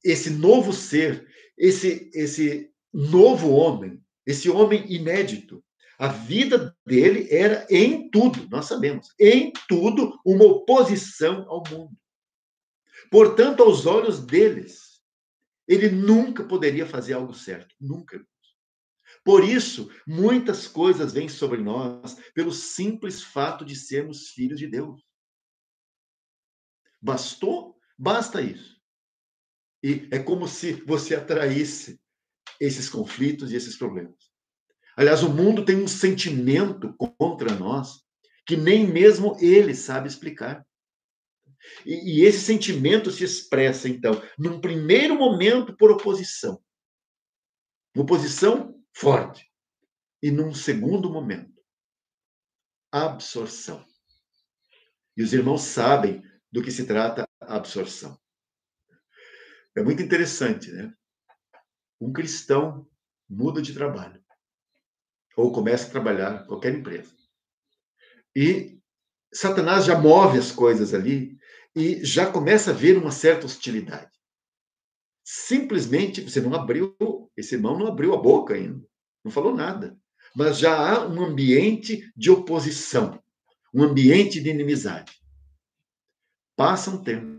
esse novo ser, esse novo homem, esse homem inédito, a vida dele era em tudo, nós sabemos, em tudo uma oposição ao mundo. Portanto, aos olhos deles, ele nunca poderia fazer algo certo, nunca. Por isso, muitas coisas vêm sobre nós pelo simples fato de sermos filhos de Deus. Bastou? Basta isso. E é como se você atraísse esses conflitos e esses problemas. Aliás, o mundo tem um sentimento contra nós que nem mesmo ele sabe explicar. E esse sentimento se expressa, então, num primeiro momento por oposição. Oposição forte. E num segundo momento, absorção. E os irmãos sabem do que se trata a absorção. É muito interessante, né? Um cristão muda de trabalho ou começa a trabalhar em qualquer empresa. E Satanás já move as coisas ali e já começa a ver uma certa hostilidade. Simplesmente você não abriu, esse irmão não abriu a boca ainda, não falou nada. Mas já há um ambiente de oposição, um ambiente de inimizade. Passa um tempo,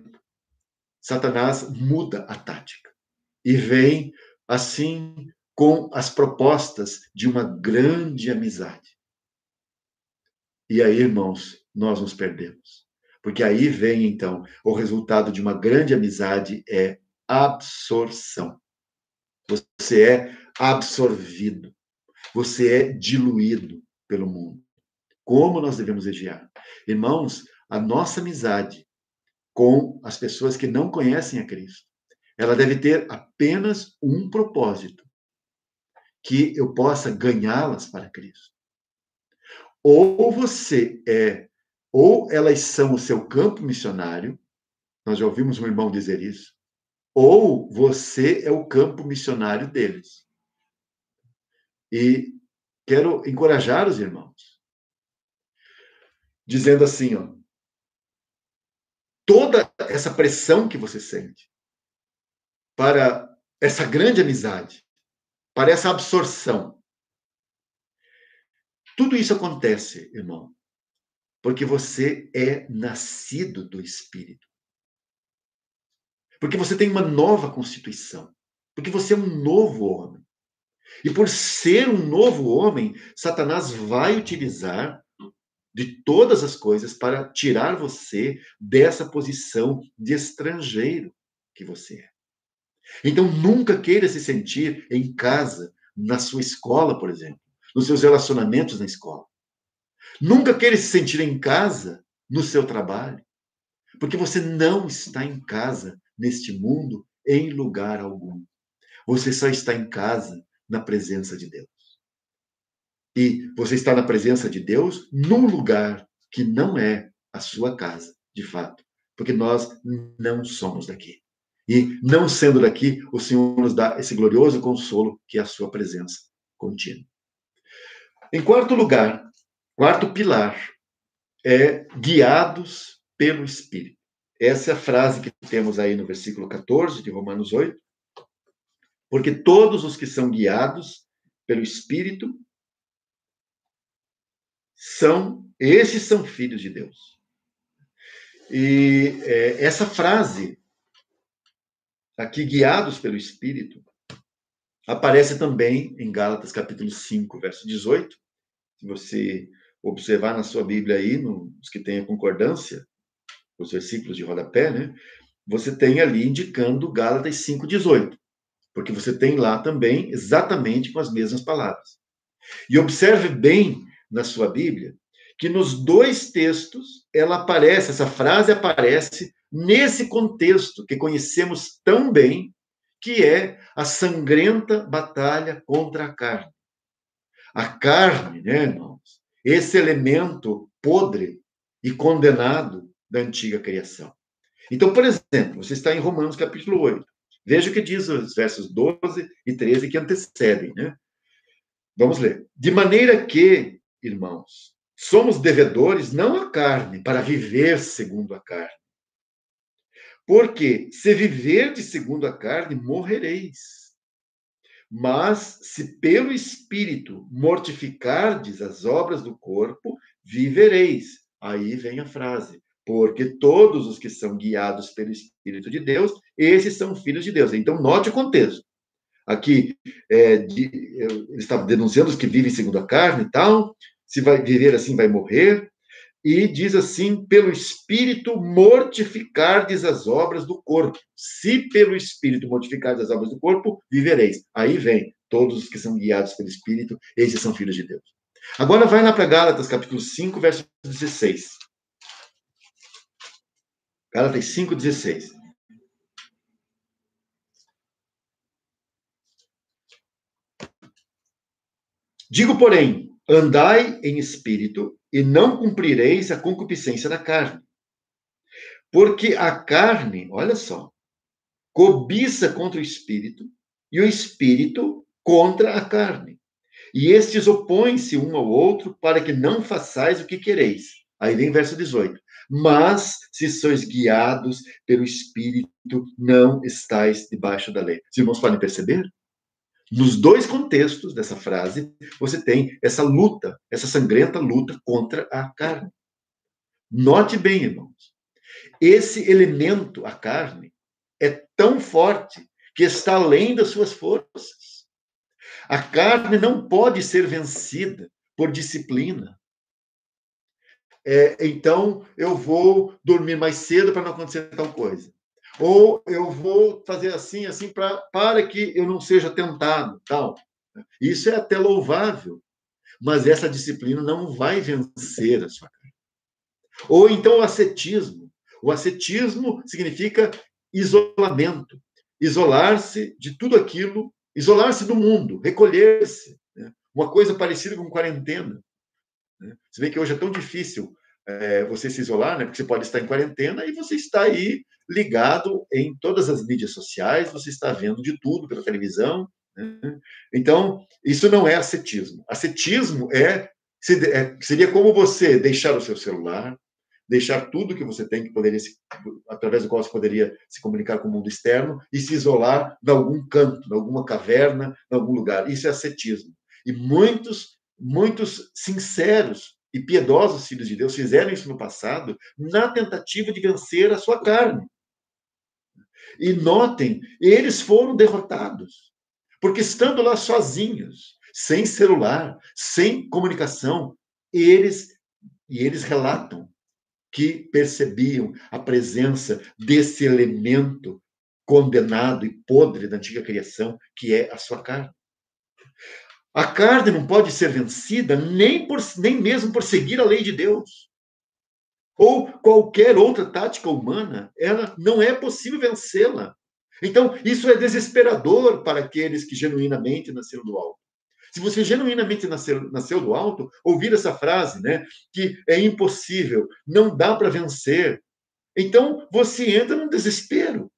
Satanás muda a tática e vem, assim, com as propostas de uma grande amizade. E aí, irmãos, nós nos perdemos. Porque aí vem, então, o resultado de uma grande amizade é absorção. Você é absorvido. Você é diluído pelo mundo. Como nós devemos vigiar? Irmãos, a nossa amizade com as pessoas que não conhecem a Cristo, ela deve ter apenas um propósito: que eu possa ganhá-las para Cristo. Ou você é, ou elas são o seu campo missionário, nós já ouvimos um irmão dizer isso, ou você é o campo missionário deles. E quero encorajar os irmãos, dizendo assim, ó, toda essa pressão que você sente para essa grande amizade, para essa absorção, tudo isso acontece, irmão, porque você é nascido do Espírito. Porque você tem uma nova constituição. Porque você é um novo homem. E por ser um novo homem, Satanás vai utilizar de todas as coisas para tirar você dessa posição de estrangeiro que você é. Então, nunca queira se sentir em casa, na sua escola, por exemplo, nos seus relacionamentos na escola. Nunca queira se sentir em casa no seu trabalho, porque você não está em casa neste mundo em lugar algum. Você só está em casa na presença de Deus. E você está na presença de Deus num lugar que não é a sua casa, de fato, porque nós não somos daqui. E não sendo daqui, o Senhor nos dá esse glorioso consolo que é a sua presença contínua. Em quarto lugar, quarto pilar, é guiados pelo Espírito. Essa é a frase que temos aí no versículo 14 de Romanos 8. Porque todos os que são guiados pelo Espírito esses são filhos de Deus. E essa frase, aqui, guiados pelo Espírito, aparece também em Gálatas capítulo 5, verso 18. Se você observar na sua Bíblia aí, nos que tem a concordância, os versículos de rodapé, né? Você tem ali indicando Gálatas 5, 18. Porque você tem lá também exatamente com as mesmas palavras. E observe bem na sua Bíblia que nos dois textos essa frase aparece nesse contexto que conhecemos tão bem, que é a sangrenta batalha contra a carne. A carne, né, irmãos? Esse elemento podre e condenado da antiga criação. Então, por exemplo, você está em Romanos capítulo 8. Veja o que diz os versos 12 e 13 que antecedem, né? Vamos ler. De maneira que, irmãos, somos devedores não à carne, para viver segundo a carne. Porque se viverdes segundo a carne, morrereis. Mas se pelo Espírito mortificardes as obras do corpo, vivereis. Aí vem a frase. Porque todos os que são guiados pelo Espírito de Deus, esses são filhos de Deus. Então, note o contexto. Aqui, ele está denunciando os que vivem segundo a carne e tal. Se vai viver assim, vai morrer. E diz assim, pelo Espírito mortificardes as obras do corpo. Se pelo Espírito mortificardes as obras do corpo, vivereis. Aí vem, todos os que são guiados pelo Espírito, esses são filhos de Deus. Agora vai lá para Gálatas, capítulo 5, verso 16. Gálatas 5, 16. Digo, porém, andai em espírito e não cumprireis a concupiscência da carne. Porque a carne, olha só, cobiça contra o espírito e o espírito contra a carne. E estes opõem-se um ao outro para que não façais o que quereis. Aí vem verso 18. Mas, se sois guiados pelo Espírito, não estáis debaixo da lei. Os irmãos podem perceber? Nos dois contextos dessa frase, você tem essa luta, essa sangrenta luta contra a carne. Note bem, irmãos. Esse elemento, a carne, é tão forte que está além das suas forças. A carne não pode ser vencida por disciplina. Então, eu vou dormir mais cedo para não acontecer tal coisa. Ou eu vou fazer assim, assim, para que eu não seja tentado, tal. Isso é até louvável, mas essa disciplina não vai vencer a sua carne. Ou então o ascetismo. O ascetismo significa isolamento. Isolar-se de tudo aquilo, isolar-se do mundo, recolher-se. Né? Uma coisa parecida com quarentena. Né? Você vê que hoje é tão difícil você se isolar, né? Porque você pode estar em quarentena e você está aí ligado em todas as mídias sociais, você está vendo de tudo pela televisão. Né? Então, isso não é ascetismo. Ascetismo seria como você deixar o seu celular, deixar tudo que você tem, que poderia através do qual você poderia se comunicar com o mundo externo, e se isolar em algum canto, em alguma caverna, em algum lugar. Isso é ascetismo. E muitos sinceros e piedosos filhos de Deus fizeram isso no passado, na tentativa de vencer a sua carne. E notem, eles foram derrotados, porque estando lá sozinhos, sem celular, sem comunicação, eles relatam que percebiam a presença desse elemento condenado e podre da antiga criação, que é a sua carne. A carne não pode ser vencida nem mesmo por seguir a lei de Deus. Ou qualquer outra tática humana, ela não é possível vencê-la. Então, isso é desesperador para aqueles que genuinamente nasceram do alto. Se você genuinamente nasceu do alto, ouvir essa frase, né, que é impossível, não dá para vencer, então você entra num desespero.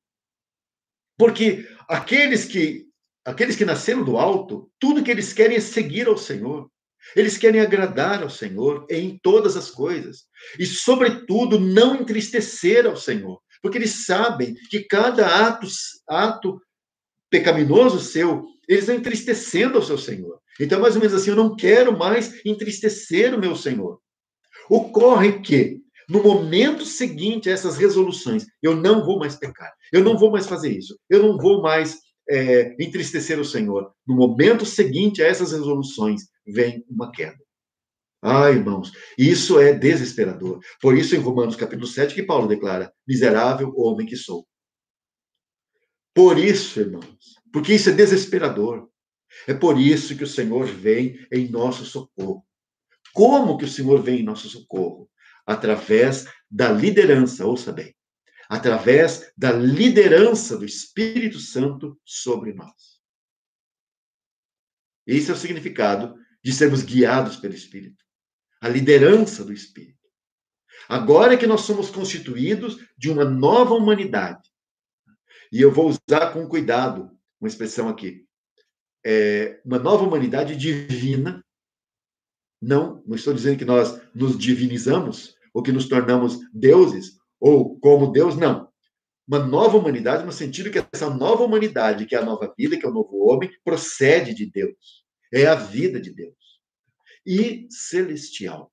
Porque aqueles que nasceram do alto, tudo que eles querem é seguir ao Senhor. Eles querem agradar ao Senhor em todas as coisas. E, sobretudo, não entristecer ao Senhor. Porque eles sabem que cada ato pecaminoso seu, eles estão entristecendo ao seu Senhor. Então, mais ou menos assim, eu não quero mais entristecer o meu Senhor. Ocorre que, no momento seguinte a essas resoluções, eu não vou mais pecar, eu não vou mais fazer isso, eu não vou mais entristecer o Senhor. No momento seguinte a essas resoluções, vem uma queda. Ah, irmãos, isso é desesperador. Por isso, em Romanos capítulo 7, que Paulo declara, miserável homem que sou. Por isso, irmãos, porque isso é desesperador. É por isso que o Senhor vem em nosso socorro. Como que o Senhor vem em nosso socorro? Através da liderança, ouça bem, através da liderança do Espírito Santo sobre nós. Esse é o significado de sermos guiados pelo Espírito. A liderança do Espírito. Agora é que nós somos constituídos de uma nova humanidade. E eu vou usar com cuidado uma expressão aqui. Uma nova humanidade divina. Não estou dizendo que nós nos divinizamos, ou que nos tornamos deuses, ou como Deus, não. Uma nova humanidade no sentido que essa nova humanidade, que é a nova vida, que é o novo homem, procede de Deus. É a vida de Deus. E celestial.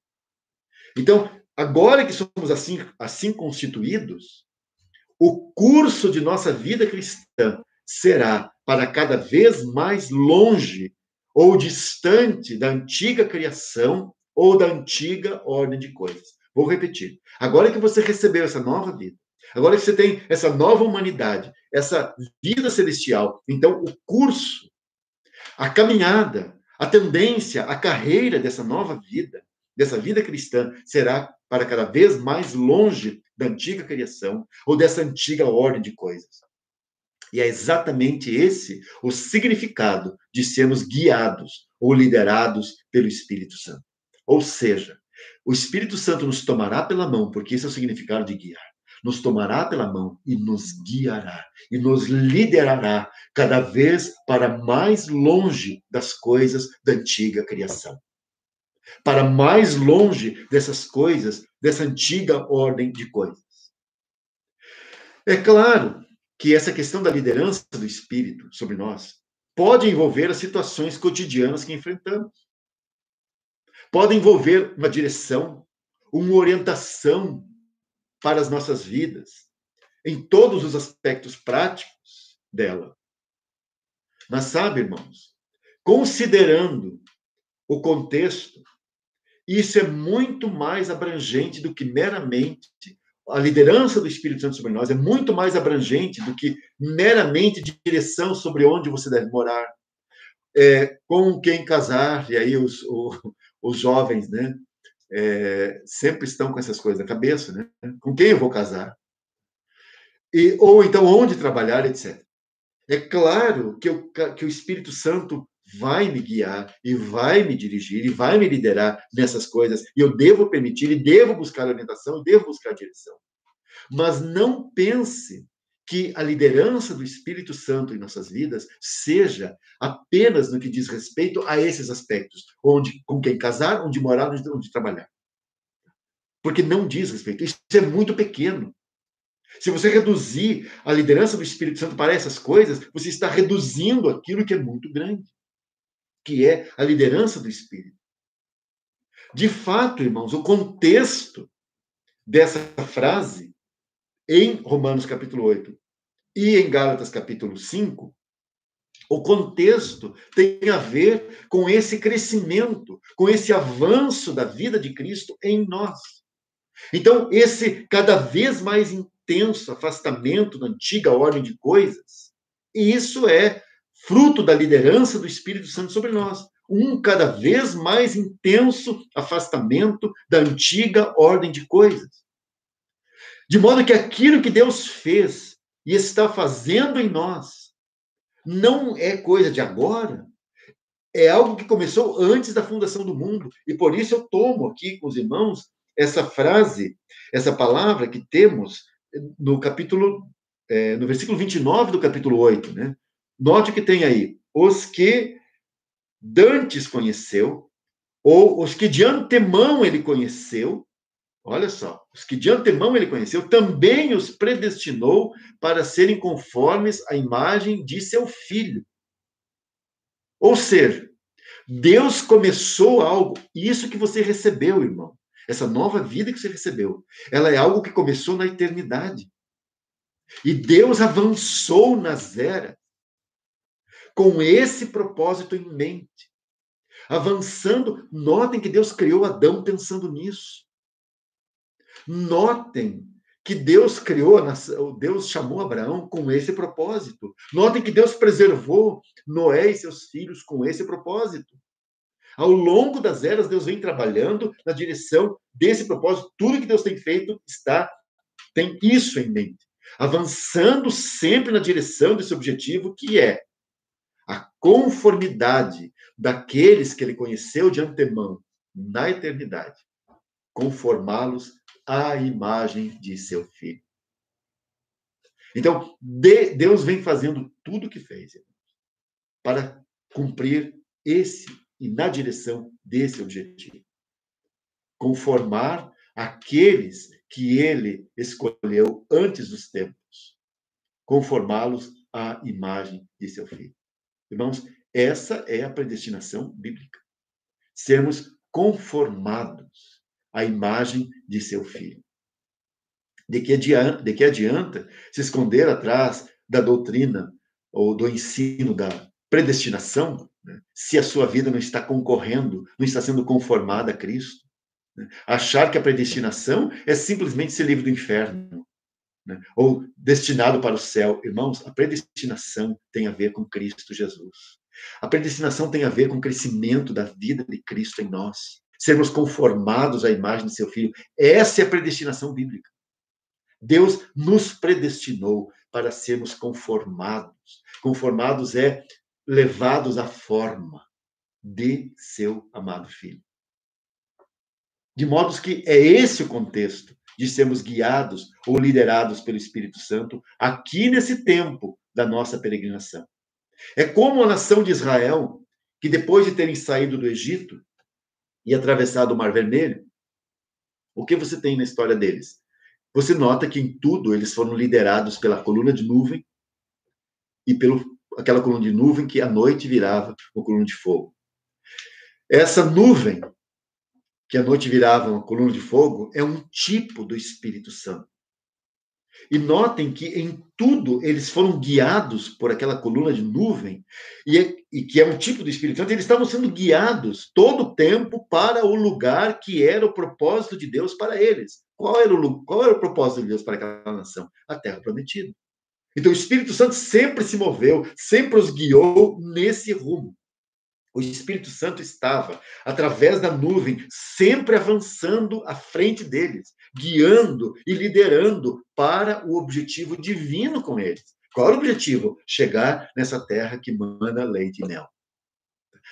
Então, agora que somos assim constituídos, o curso de nossa vida cristã será para cada vez mais longe ou distante da antiga criação ou da antiga ordem de coisas. Vou repetir. Agora que você recebeu essa nova vida, agora que você tem essa nova humanidade, essa vida celestial, então o curso, a caminhada, a tendência, a carreira dessa nova vida, dessa vida cristã, será para cada vez mais longe da antiga criação ou dessa antiga ordem de coisas. E é exatamente esse o significado de sermos guiados ou liderados pelo Espírito Santo. Ou seja, o Espírito Santo nos tomará pela mão, porque esse é o significado de guiar. Nos tomará pela mão e nos guiará, e nos liderará cada vez para mais longe das coisas da antiga criação. Para mais longe dessas coisas, dessa antiga ordem de coisas. É claro que essa questão da liderança do Espírito sobre nós pode envolver as situações cotidianas que enfrentamos. Pode envolver uma direção, uma orientação para as nossas vidas, em todos os aspectos práticos dela. Mas sabe, irmãos, considerando o contexto, isso é muito mais abrangente do que meramente a liderança do Espírito Santo sobre nós, é muito mais abrangente do que meramente direção sobre onde você deve morar, com quem casar, e aí os jovens, né, sempre estão com essas coisas na cabeça, né? Com quem eu vou casar? Ou então onde trabalhar, etc. É claro que o Espírito Santo vai me guiar e vai me dirigir e vai me liderar nessas coisas. E eu devo permitir e devo buscar orientação, devo buscar direção. Mas não pense que a liderança do Espírito Santo em nossas vidas seja apenas no que diz respeito a esses aspectos, com quem casar, onde morar, onde trabalhar. Porque não diz respeito. Isso é muito pequeno. Se você reduzir a liderança do Espírito Santo para essas coisas, você está reduzindo aquilo que é muito grande, que é a liderança do Espírito. De fato, irmãos, o contexto dessa frase em Romanos capítulo 8 e em Gálatas capítulo 5, o contexto tem a ver com esse crescimento, com esse avanço da vida de Cristo em nós. Então, esse cada vez mais intenso afastamento da antiga ordem de coisas, e isso é fruto da liderança do Espírito Santo sobre nós. Um cada vez mais intenso afastamento da antiga ordem de coisas. De modo que aquilo que Deus fez e está fazendo em nós não é coisa de agora, é algo que começou antes da fundação do mundo. E por isso eu tomo aqui com os irmãos essa frase, essa palavra que temos no no versículo 29 do capítulo 8, né? Note que tem aí, os que dantes conheceu, ou os que de antemão ele conheceu, olha só, os que de antemão ele conheceu, também os predestinou para serem conformes à imagem de seu filho. Ou seja, Deus começou algo, isso que você recebeu, irmão, essa nova vida que você recebeu, ela é algo que começou na eternidade. E Deus avançou nas eras com esse propósito em mente. Avançando, notem que Deus criou Adão pensando nisso. Notem que Deus criou, Deus chamou Abraão com esse propósito. Notem que Deus preservou Noé e seus filhos com esse propósito. Ao longo das eras, Deus vem trabalhando na direção desse propósito. Tudo que Deus tem feito tem isso em mente. Avançando sempre na direção desse objetivo, que é a conformidade daqueles que ele conheceu de antemão, na eternidade. Conformá-los à imagem de seu Filho. Então, Deus vem fazendo tudo o que fez para cumprir esse e na direção desse objetivo. Conformar aqueles que ele escolheu antes dos tempos. Conformá-los à imagem de seu Filho. Irmãos, essa é a predestinação bíblica. Sermos conformados à imagem de seu Filho. De que adianta se esconder atrás da doutrina ou do ensino da predestinação, né, se a sua vida não está concorrendo, não está sendo conformada a Cristo? Né? Achar que a predestinação é simplesmente ser livre do inferno, né, ou destinado para o céu. Irmãos, a predestinação tem a ver com Cristo Jesus. A predestinação tem a ver com o crescimento da vida de Cristo em nós. Sermos conformados à imagem de seu Filho. Essa é a predestinação bíblica. Deus nos predestinou para sermos conformados. Conformados é levados à forma de seu amado Filho. De modo que é esse o contexto de sermos guiados ou liderados pelo Espírito Santo aqui nesse tempo da nossa peregrinação. É como a nação de Israel, que depois de terem saído do Egito e atravessado o Mar Vermelho, o que você tem na história deles? Você nota que em tudo eles foram liderados pela coluna de nuvem e pela aquela coluna de nuvem que à noite virava uma coluna de fogo. Essa nuvem, que à noite virava uma coluna de fogo, é um tipo do Espírito Santo. E notem que em tudo eles foram guiados por aquela coluna de nuvem, e que é um tipo do Espírito Santo, eles estavam sendo guiados todo o tempo para o lugar que era o propósito de Deus para eles. Qual era o propósito de Deus para aquela nação? A terra prometida. Então o Espírito Santo sempre se moveu, sempre os guiou nesse rumo. O Espírito Santo estava, através da nuvem, sempre avançando à frente deles, guiando e liderando para o objetivo divino com eles. Qual era o objetivo? Chegar nessa terra que mana leite e mel.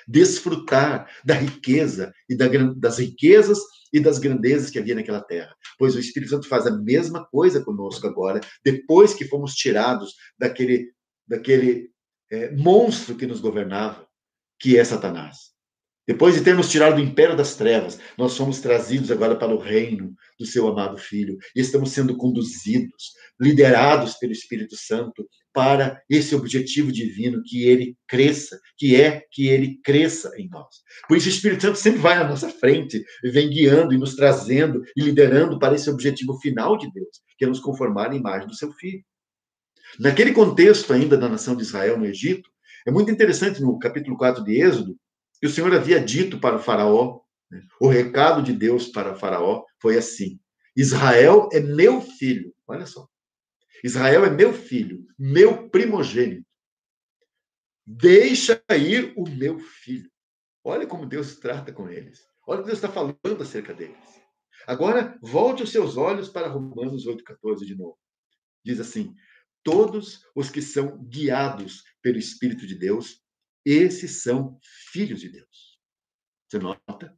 Desfrutar da riqueza e das riquezas e das grandezas que havia naquela terra. Pois o Espírito Santo faz a mesma coisa conosco agora, depois que fomos tirados daquele monstro que nos governava, que é Satanás. Depois de termos tirado do império das trevas, nós somos trazidos agora para o reino do seu amado Filho e estamos sendo conduzidos, liderados pelo Espírito Santo para esse objetivo divino, que ele cresça, que ele cresça em nós. Por isso o Espírito Santo sempre vai à nossa frente e vem guiando e nos trazendo e liderando para esse objetivo final de Deus, que é nos conformar à imagem do seu Filho. Naquele contexto ainda da nação de Israel no Egito, é muito interessante no capítulo 4 de Êxodo, que o Senhor havia dito para o faraó, né? O recado de Deus para o faraó foi assim: Israel é meu filho. Olha só. Israel é meu filho, meu primogênito. Deixa ir o meu filho. Olha como Deus trata com eles. Olha o que Deus está falando acerca deles. Agora, volte os seus olhos para Romanos 8,14 de novo. Diz assim: todos os que são guiados pelo Espírito de Deus, esses são filhos de Deus. Você nota?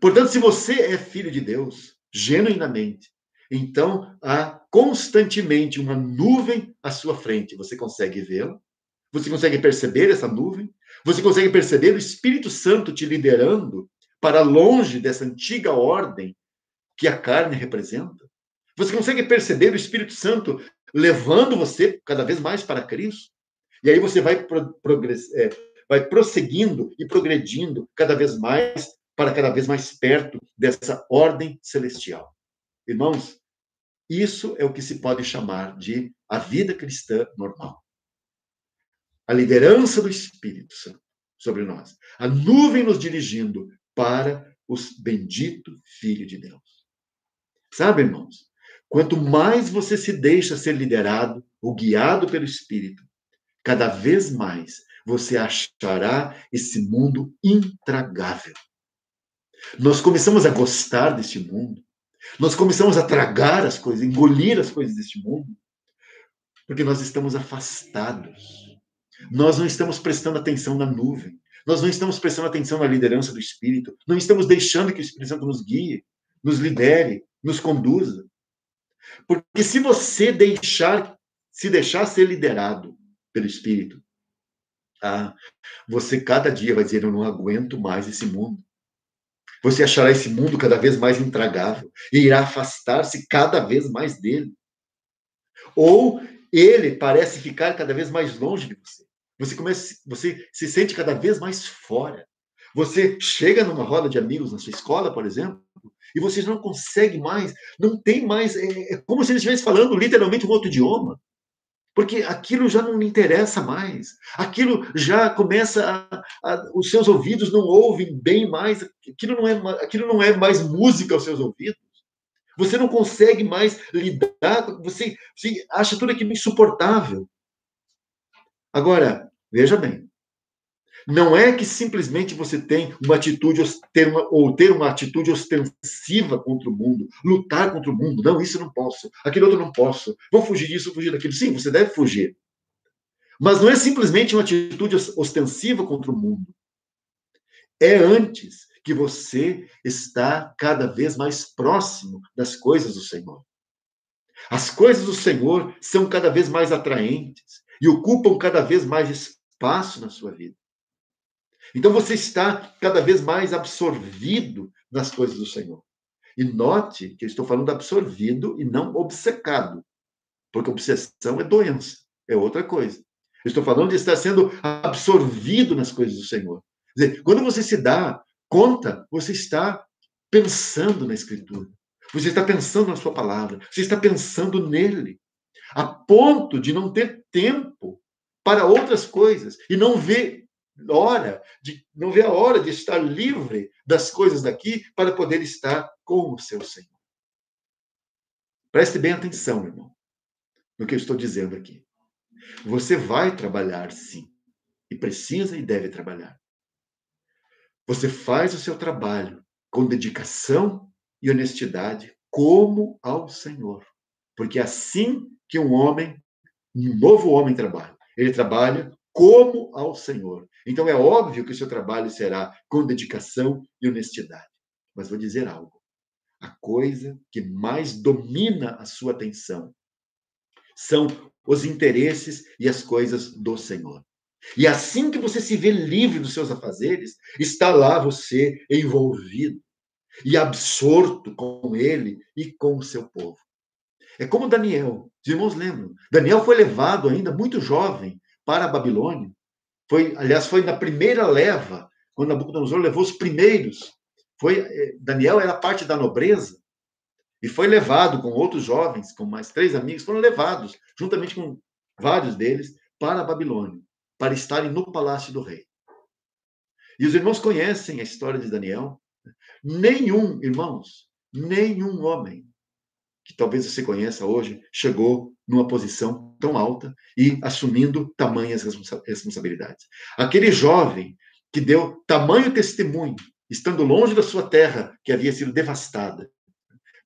Portanto, se você é filho de Deus, genuinamente, então há constantemente uma nuvem à sua frente. Você consegue vê-la? Você consegue perceber essa nuvem? Você consegue perceber o Espírito Santo te liderando para longe dessa antiga ordem que a carne representa? Você consegue perceber o Espírito Santo levando você cada vez mais para Cristo? E aí você vai prosseguindo e progredindo cada vez mais perto dessa ordem celestial. Irmãos, isso é o que se pode chamar de a vida cristã normal. A liderança do Espírito Santo sobre nós. A nuvem nos dirigindo para os bendito Filho de Deus. Sabe, irmãos? Quanto mais você se deixa ser liderado ou guiado pelo Espírito, cada vez mais você achará esse mundo intragável. Nós começamos a gostar deste mundo. Nós começamos a tragar as coisas, engolir as coisas deste mundo, porque nós estamos afastados. Nós não estamos prestando atenção na nuvem. Nós não estamos prestando atenção na liderança do Espírito. Não estamos deixando que o Espírito Santo nos guie, nos lidere nos conduza. Porque se você se deixar ser liderado pelo Espírito, você cada dia vai dizer, eu não aguento mais esse mundo. Você achará esse mundo cada vez mais intragável e irá afastar-se cada vez mais dele. Ou ele parece ficar cada vez mais longe de você. Você se sente cada vez mais fora. Você chega numa roda de amigos na sua escola, por exemplo, e vocês não conseguem mais, não tem mais, é como se eles estivessem falando literalmente um outro idioma. Porque aquilo já não me interessa mais. Aquilo já começa os seus ouvidos não ouvem bem mais. Aquilo não é mais música aos seus ouvidos. Você não consegue mais lidar, você acha tudo aquilo insuportável. Agora, veja bem, não é que simplesmente você tem uma atitude, ter uma atitude ostensiva contra o mundo, lutar contra o mundo. Não, isso eu não posso, aquilo outro eu não posso. Vou fugir disso, vou fugir daquilo. Sim, você deve fugir. Mas não é simplesmente uma atitude ostensiva contra o mundo. É antes que você está cada vez mais próximo das coisas do Senhor. As coisas do Senhor são cada vez mais atraentes e ocupam cada vez mais espaço na sua vida. Então você está cada vez mais absorvido nas coisas do Senhor. E note que eu estou falando absorvido e não obcecado, porque obsessão é doença, é outra coisa. Eu estou falando de estar sendo absorvido nas coisas do Senhor. Quer dizer, quando você se dá conta, você está pensando na Escritura. Você está pensando na sua palavra. Você está pensando nele. A ponto de não ter tempo para outras coisas. E não ver a hora de estar livre das coisas daqui para poder estar com o seu Senhor. Preste bem atenção, irmão, no que eu estou dizendo aqui. Você vai trabalhar, sim. E precisa e deve trabalhar. Você faz o seu trabalho com dedicação e honestidade, como ao Senhor. Porque é assim que um novo homem trabalha. Ele trabalha como ao Senhor. Então é óbvio que o seu trabalho será com dedicação e honestidade. Mas vou dizer algo. A coisa que mais domina a sua atenção são os interesses e as coisas do Senhor. E assim que você se vê livre dos seus afazeres, está lá você envolvido e absorto com ele e com o seu povo. É como Daniel. Os irmãos lembram? Daniel foi levado ainda muito jovem para a Babilônia. Aliás, foi na primeira leva, quando Nabucodonosor levou os primeiros. Daniel era parte da nobreza e foi levado com outros jovens, com mais 3 amigos, foram levados, juntamente com vários deles, para a Babilônia, para estarem no palácio do rei. E os irmãos conhecem a história de Daniel. Nenhum homem que talvez você conheça hoje chegou numa posição tão alta e assumindo tamanhas responsabilidades. Aquele jovem que deu tamanho testemunho, estando longe da sua terra, que havia sido devastada,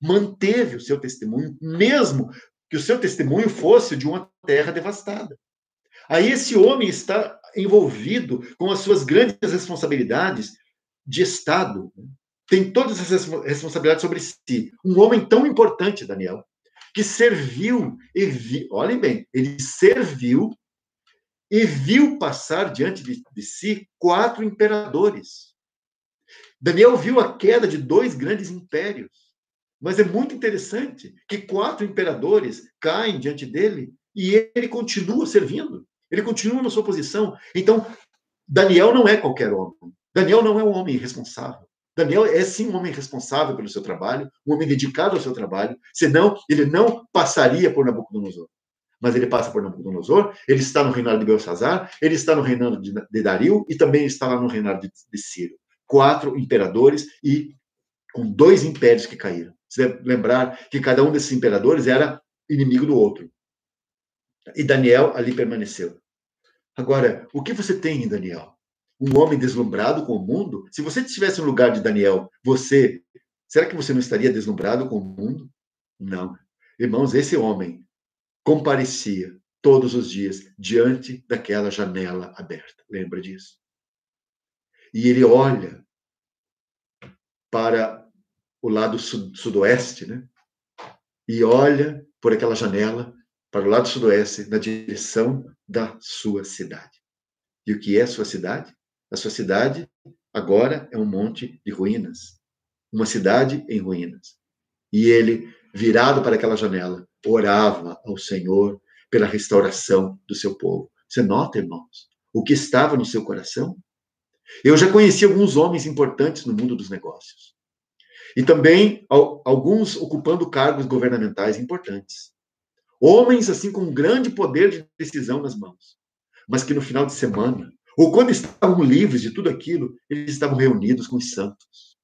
manteve o seu testemunho, mesmo que o seu testemunho fosse de uma terra devastada. Aí esse homem está envolvido com as suas grandes responsabilidades de Estado. Tem todas essas responsabilidades sobre si. Um homem tão importante, Daniel, que serviu olhem bem, ele serviu e viu passar diante de si 4 imperadores. Daniel viu a queda de 2 grandes impérios. Mas é muito interessante que 4 imperadores caem diante dele e ele continua servindo. Ele continua na sua posição. Então, Daniel não é qualquer homem. Daniel não é um homem irresponsável. Daniel é sim um homem responsável pelo seu trabalho, um homem dedicado ao seu trabalho, senão ele não passaria por Nabucodonosor. Mas ele passa por Nabucodonosor, ele está no reinado de Belsazar, ele está no reinado de Dario e também está lá no reinado de Ciro. 4 imperadores e com 2 impérios que caíram. Você deve lembrar que cada um desses imperadores era inimigo do outro. E Daniel ali permaneceu. Agora, o que você tem em Daniel? Um homem deslumbrado com o mundo? Se você estivesse no lugar de Daniel, será que você não estaria deslumbrado com o mundo? Não. Irmãos, esse homem comparecia todos os dias diante daquela janela aberta. Lembra disso? E ele olha para o lado sudoeste, né? E olha por aquela janela para o lado sudoeste, na direção da sua cidade. E o que é a sua cidade? A sua cidade agora é um monte de ruínas, uma cidade em ruínas. E ele, virado para aquela janela, orava ao Senhor pela restauração do seu povo. Você nota, irmãos, o que estava no seu coração? Eu já conheci alguns homens importantes no mundo dos negócios. E também alguns ocupando cargos governamentais importantes. Homens, assim, com um grande poder de decisão nas mãos. Mas que no final de semana, ou quando estavam livres de tudo aquilo, eles estavam reunidos com os santos.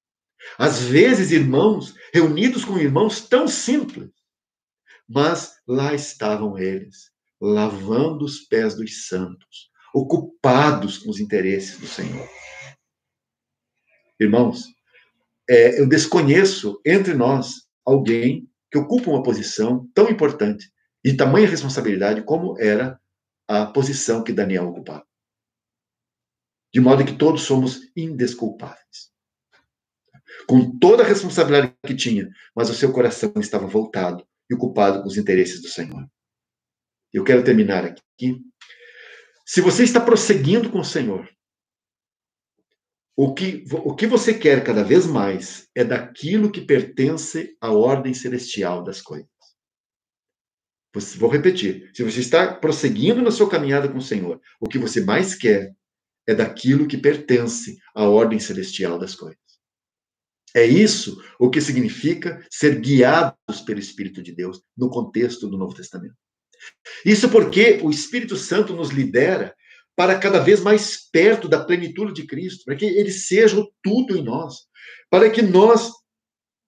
Às vezes, irmãos, reunidos com irmãos tão simples, mas lá estavam eles, lavando os pés dos santos, ocupados com os interesses do Senhor. Irmãos, eu desconheço entre nós alguém que ocupa uma posição tão importante e tamanha responsabilidade como era a posição que Daniel ocupava. De modo que todos somos indesculpáveis. Com toda a responsabilidade que tinha, mas o seu coração estava voltado e ocupado com os interesses do Senhor. Eu quero terminar aqui. Se você está prosseguindo com o Senhor, o que você quer cada vez mais é daquilo que pertence à ordem celestial das coisas. Vou repetir. Se você está prosseguindo na sua caminhada com o Senhor, o que você mais quer é daquilo que pertence à ordem celestial das coisas. É isso o que significa ser guiados pelo Espírito de Deus no contexto do Novo Testamento. Isso porque o Espírito Santo nos lidera para cada vez mais perto da plenitude de Cristo, para que ele seja o tudo em nós, para que nós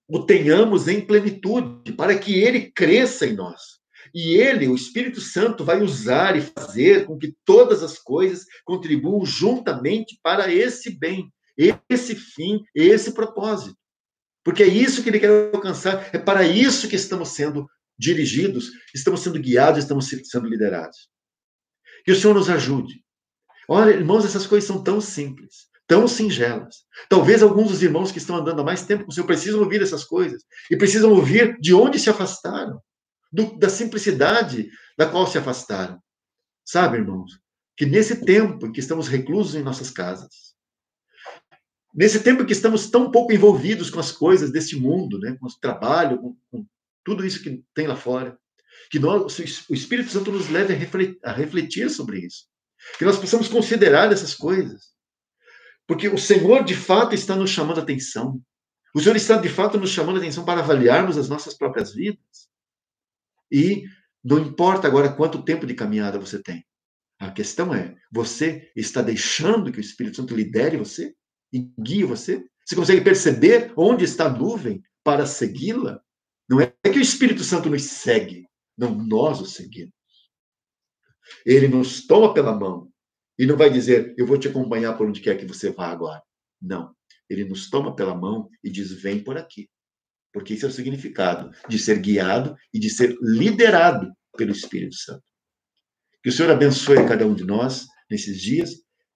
o tenhamos em plenitude, para que ele cresça em nós. E ele, o Espírito Santo, vai usar e fazer com que todas as coisas contribuam juntamente para esse bem, esse fim, esse propósito. Porque é isso que ele quer alcançar, é para isso que estamos sendo dirigidos, estamos sendo guiados, estamos sendo liderados. Que o Senhor nos ajude. Olha, irmãos, essas coisas são tão simples, tão singelas. Talvez alguns dos irmãos que estão andando há mais tempo com o Senhor precisam ouvir essas coisas e precisam ouvir de onde se afastaram, da simplicidade da qual se afastaram. Sabe, irmãos, que nesse tempo em que estamos reclusos em nossas casas, nesse tempo em que estamos tão pouco envolvidos com as coisas deste mundo, né, com o trabalho, com tudo isso que tem lá fora, que nós, o Espírito Santo nos leve a refletir sobre isso. Que nós possamos considerar essas coisas. Porque o Senhor, de fato, está nos chamando a atenção. O Senhor está, de fato, nos chamando a atenção para avaliarmos as nossas próprias vidas. E não importa agora quanto tempo de caminhada você tem. A questão é, você está deixando que o Espírito Santo lidere você e guie você? Você consegue perceber onde está a nuvem para segui-la? Não é que o Espírito Santo nos segue, não, nós o seguimos. Ele nos toma pela mão e não vai dizer, eu vou te acompanhar por onde quer que você vá agora. Não. Ele nos toma pela mão e diz, vem por aqui. Porque esse é o significado de ser guiado e de ser liderado pelo Espírito Santo. Que o Senhor abençoe cada um de nós nesses dias,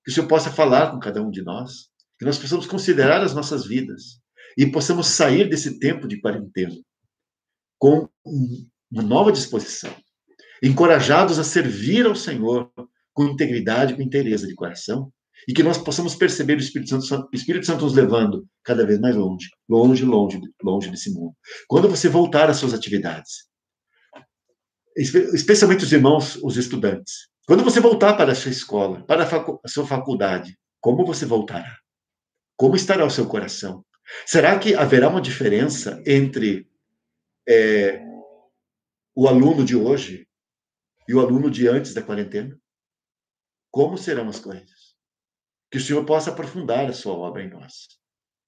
que o Senhor possa falar com cada um de nós, que nós possamos considerar as nossas vidas e possamos sair desse tempo de quarentena com uma nova disposição, encorajados a servir ao Senhor com integridade, com inteireza de coração, e que nós possamos perceber o Espírito Santo nos levando cada vez mais longe, longe, longe, longe desse mundo. Quando você voltar às suas atividades, especialmente os irmãos, os estudantes, quando você voltar para a sua escola, para a sua faculdade, como você voltará? Como estará o seu coração? Será que haverá uma diferença entre o aluno de hoje e o aluno de antes da quarentena? Como serão as coisas? Que o Senhor possa aprofundar a sua obra em nós.